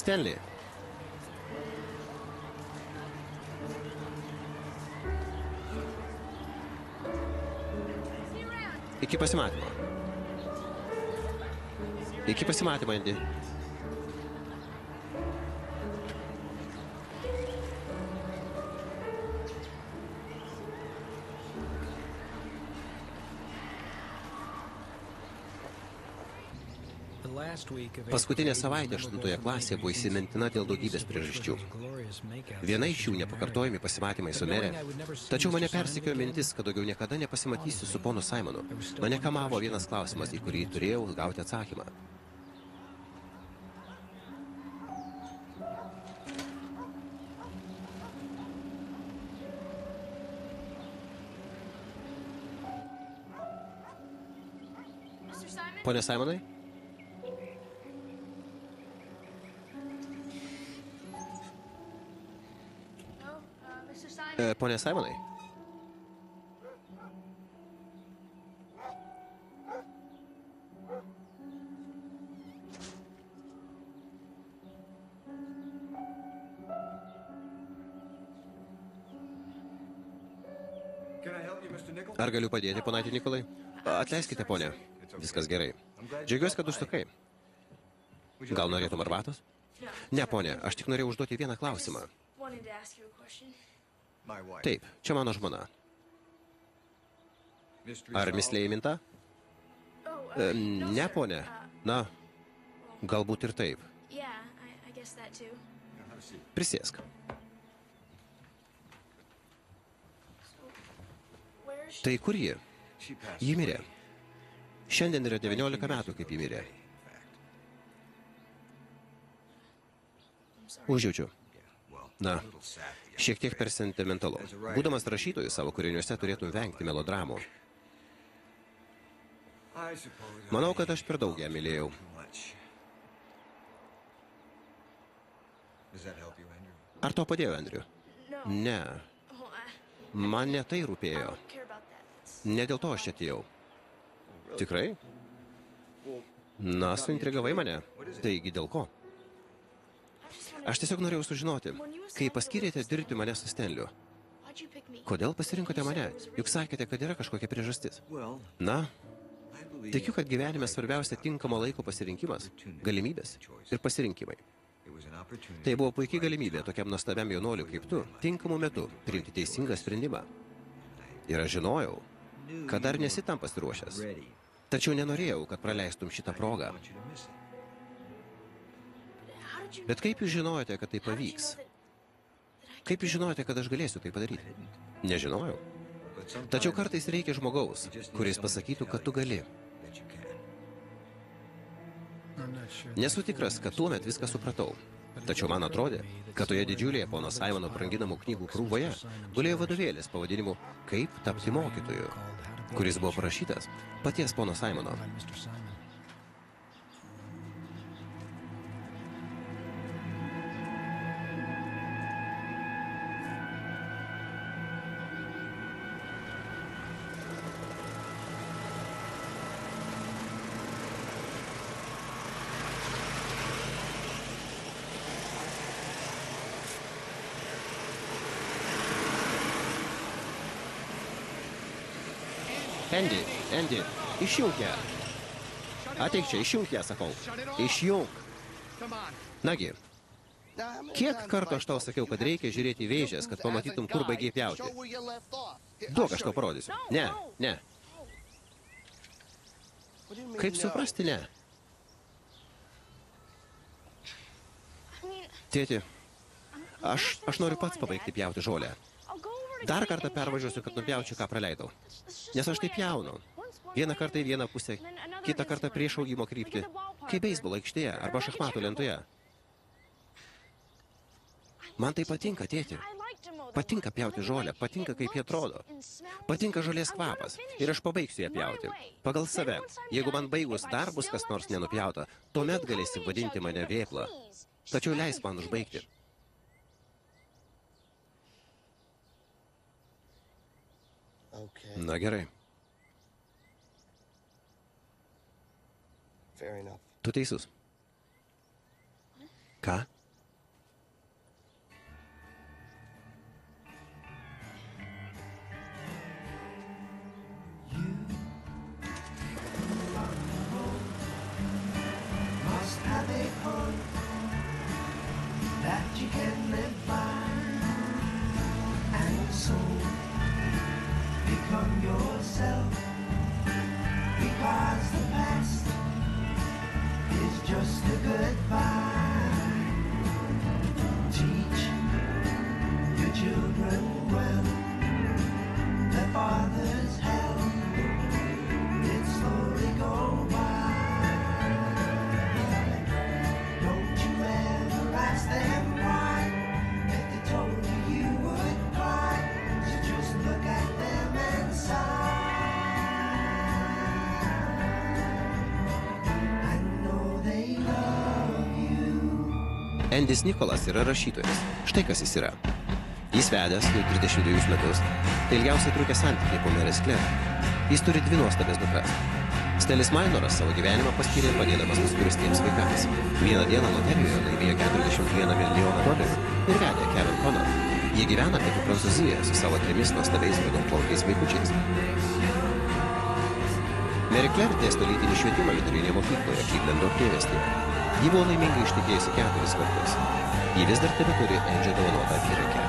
Stanley. Iki pasimatymo. Iki pasimatymo, Andy. Paskutinė savaitė 8 klasėje buvo įsimintina dėl daugybės priežasčių. Viena iš jų nepakartojami pasimatymai su mere. Tačiau mane persekiojo mintis, kad daugiau niekada nepasimatysiu su ponu Simonu. Mane kamavo vienas klausimas, į kurį turėjau gauti atsakymą. Pone Simonai? Pone Simonai? Ar galiu padėti, ponaitį Nikolai? Atleiskite, ponė. Viskas gerai. Džiaugiuosi, kad užsukai. Gal norėtum arbatos? Ne, ponė, aš tik norėjau užduoti vieną klausimą. Taip, čia mano žmona. Ar mislė įminta? Ne, ponė. Na, galbūt ir taip. Prisėsk. Tai kur ji? Ji mirė. Šiandien yra 19 metų, kaip ji mirė. Užjaučiu. Na, šiek tiek per sentimentalu. Būdamas rašytoju savo kūriniuose turėtum vengti melodramų. Manau, kad aš per daug ją mylėjau. Ar to padėjo, Andrew? Ne. Man ne tai rūpėjo. Ne dėl to aš čia atėjau. Tikrai? Na, suintrigavai mane. Taigi dėl ko? Aš tiesiog norėjau sužinoti, kai paskyrėte dirbti mane su Stanleyu. Kodėl pasirinkote mane? Juk sakėte, kad yra kažkokia priežastis. Na, tikiu, kad gyvenime svarbiausia tinkamo laiko pasirinkimas, galimybės ir pasirinkimai. Tai buvo puikiai galimybė tokiam nuostabiam jaunuoliui kaip tu, tinkamu metu, priimti teisingą sprendimą. Ir aš žinojau, kad dar nesi tam pasiruošęs. Tačiau nenorėjau, kad praleistum šitą progą. Bet kaip jūs žinojote, kad tai pavyks? Kaip jūs žinojote, kad aš galėsiu tai padaryti? Nežinojau. Tačiau kartais reikia žmogaus, kuris pasakytų, kad tu gali. Nesu tikras, kad tuomet viską supratau. Tačiau man atrodė, kad toje didžiulėje pono Simono branginamų knygų krūvoje gulėjo vadovėlis pavadinimu "Kaip tapti mokytoju", kuris buvo parašytas paties pono Simono. Andy, išjunk ją. Ateik čia, išjunk ją, sakau. Išjunk. Nagi, kiek kartų aš tau sakiau, kad reikia žiūrėti į vėžes, kad pamatytum, kur baigiai pjauti? Duok, aš tau parodysiu. Ne, ne. Kaip suprasti, ne? Tėti, aš noriu pats pabaigti pjauti žolę. Dar kartą pervažiuosiu, kad nupjaučiau, ką praleidau. Nes aš tai pjaunu. Vieną kartą į vieną pusę, kitą kartą prieš augimo kryptį. Kaip beisbolo aikštėje arba šachmatų lentoje. Man tai patinka, tėti. Patinka pjauti žolę, patinka, kaip jie atrodo. Patinka žolės kvapas. Ir aš pabaigsiu ją pjauti. Pagal save. Jeigu man baigus dar bus kas nors nenupjauta, tuomet galėsi vadinti mane vėpla. Tačiau leisk man užbaigti. Na gerai. Tu teisus. Ką? Endis Nikolas yra rašytojas. Štai kas jis yra. Jis vedęs jau 32 metus. Tai ilgiausiai trukė santykiai po Mary's Claire. Jis turi 2 nuostabės dukras. Stelis Minoras savo gyvenimą paskyrė padėdamas nuskriaustiems vaikams. Vieną dieną loterijoje laimėjo $41 milijoną ir vedė Kevin Connor. Jie gyvena pietų Prancūzijoje su savo 3 nuostabiais raudonplaukiais vaikučiais. Mary Claire dėsto lytinį švietimą vidurinėje mokykloje Clevelando priemestyje. Ji buvo laimingai ištekėjusi 4 kartus. Ji vis dar tebeturi Edžio dovanotą apyrankę.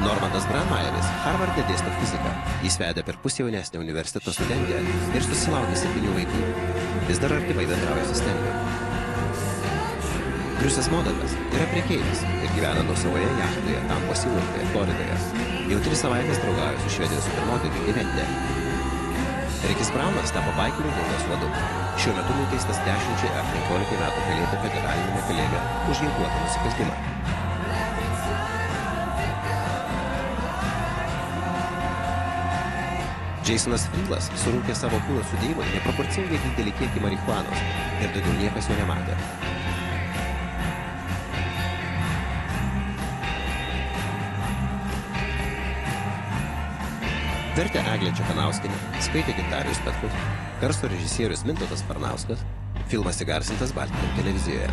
Normandas Brandmeieris Harvarde dėsto fiziką. Jis vedė per pusę jaunesnę universiteto studentę ir susilaukė 7 vaikų. Vis dar artimai bendrauja su Stanliu. Kriusas Modakas yra prekeivis ir gyvena nuosavoje jachtoje Tampos įlankoje, Floridoje. Jau 3 savaitės draugauja su Švedijos supermodeliu Ivette. Rikis Braunas tapo baikerių gaudos vadu. Šiuo metu nuteistas 10 ar 15 metų kalėti federalinėme kalėjime už ginkluotą nusikaltimą. Jasonas Friedlas surūkė savo kūno sudėjimą neproporcingai didelį kiekį marihuanos ir daugiau niekas jo nematė. Vertė Eglė Čekanauskienė, skaitė Gintarijus Petkus, garso režisierius Mintautas Varnauskas, filmas įgarsintas Baltijos televizijoje.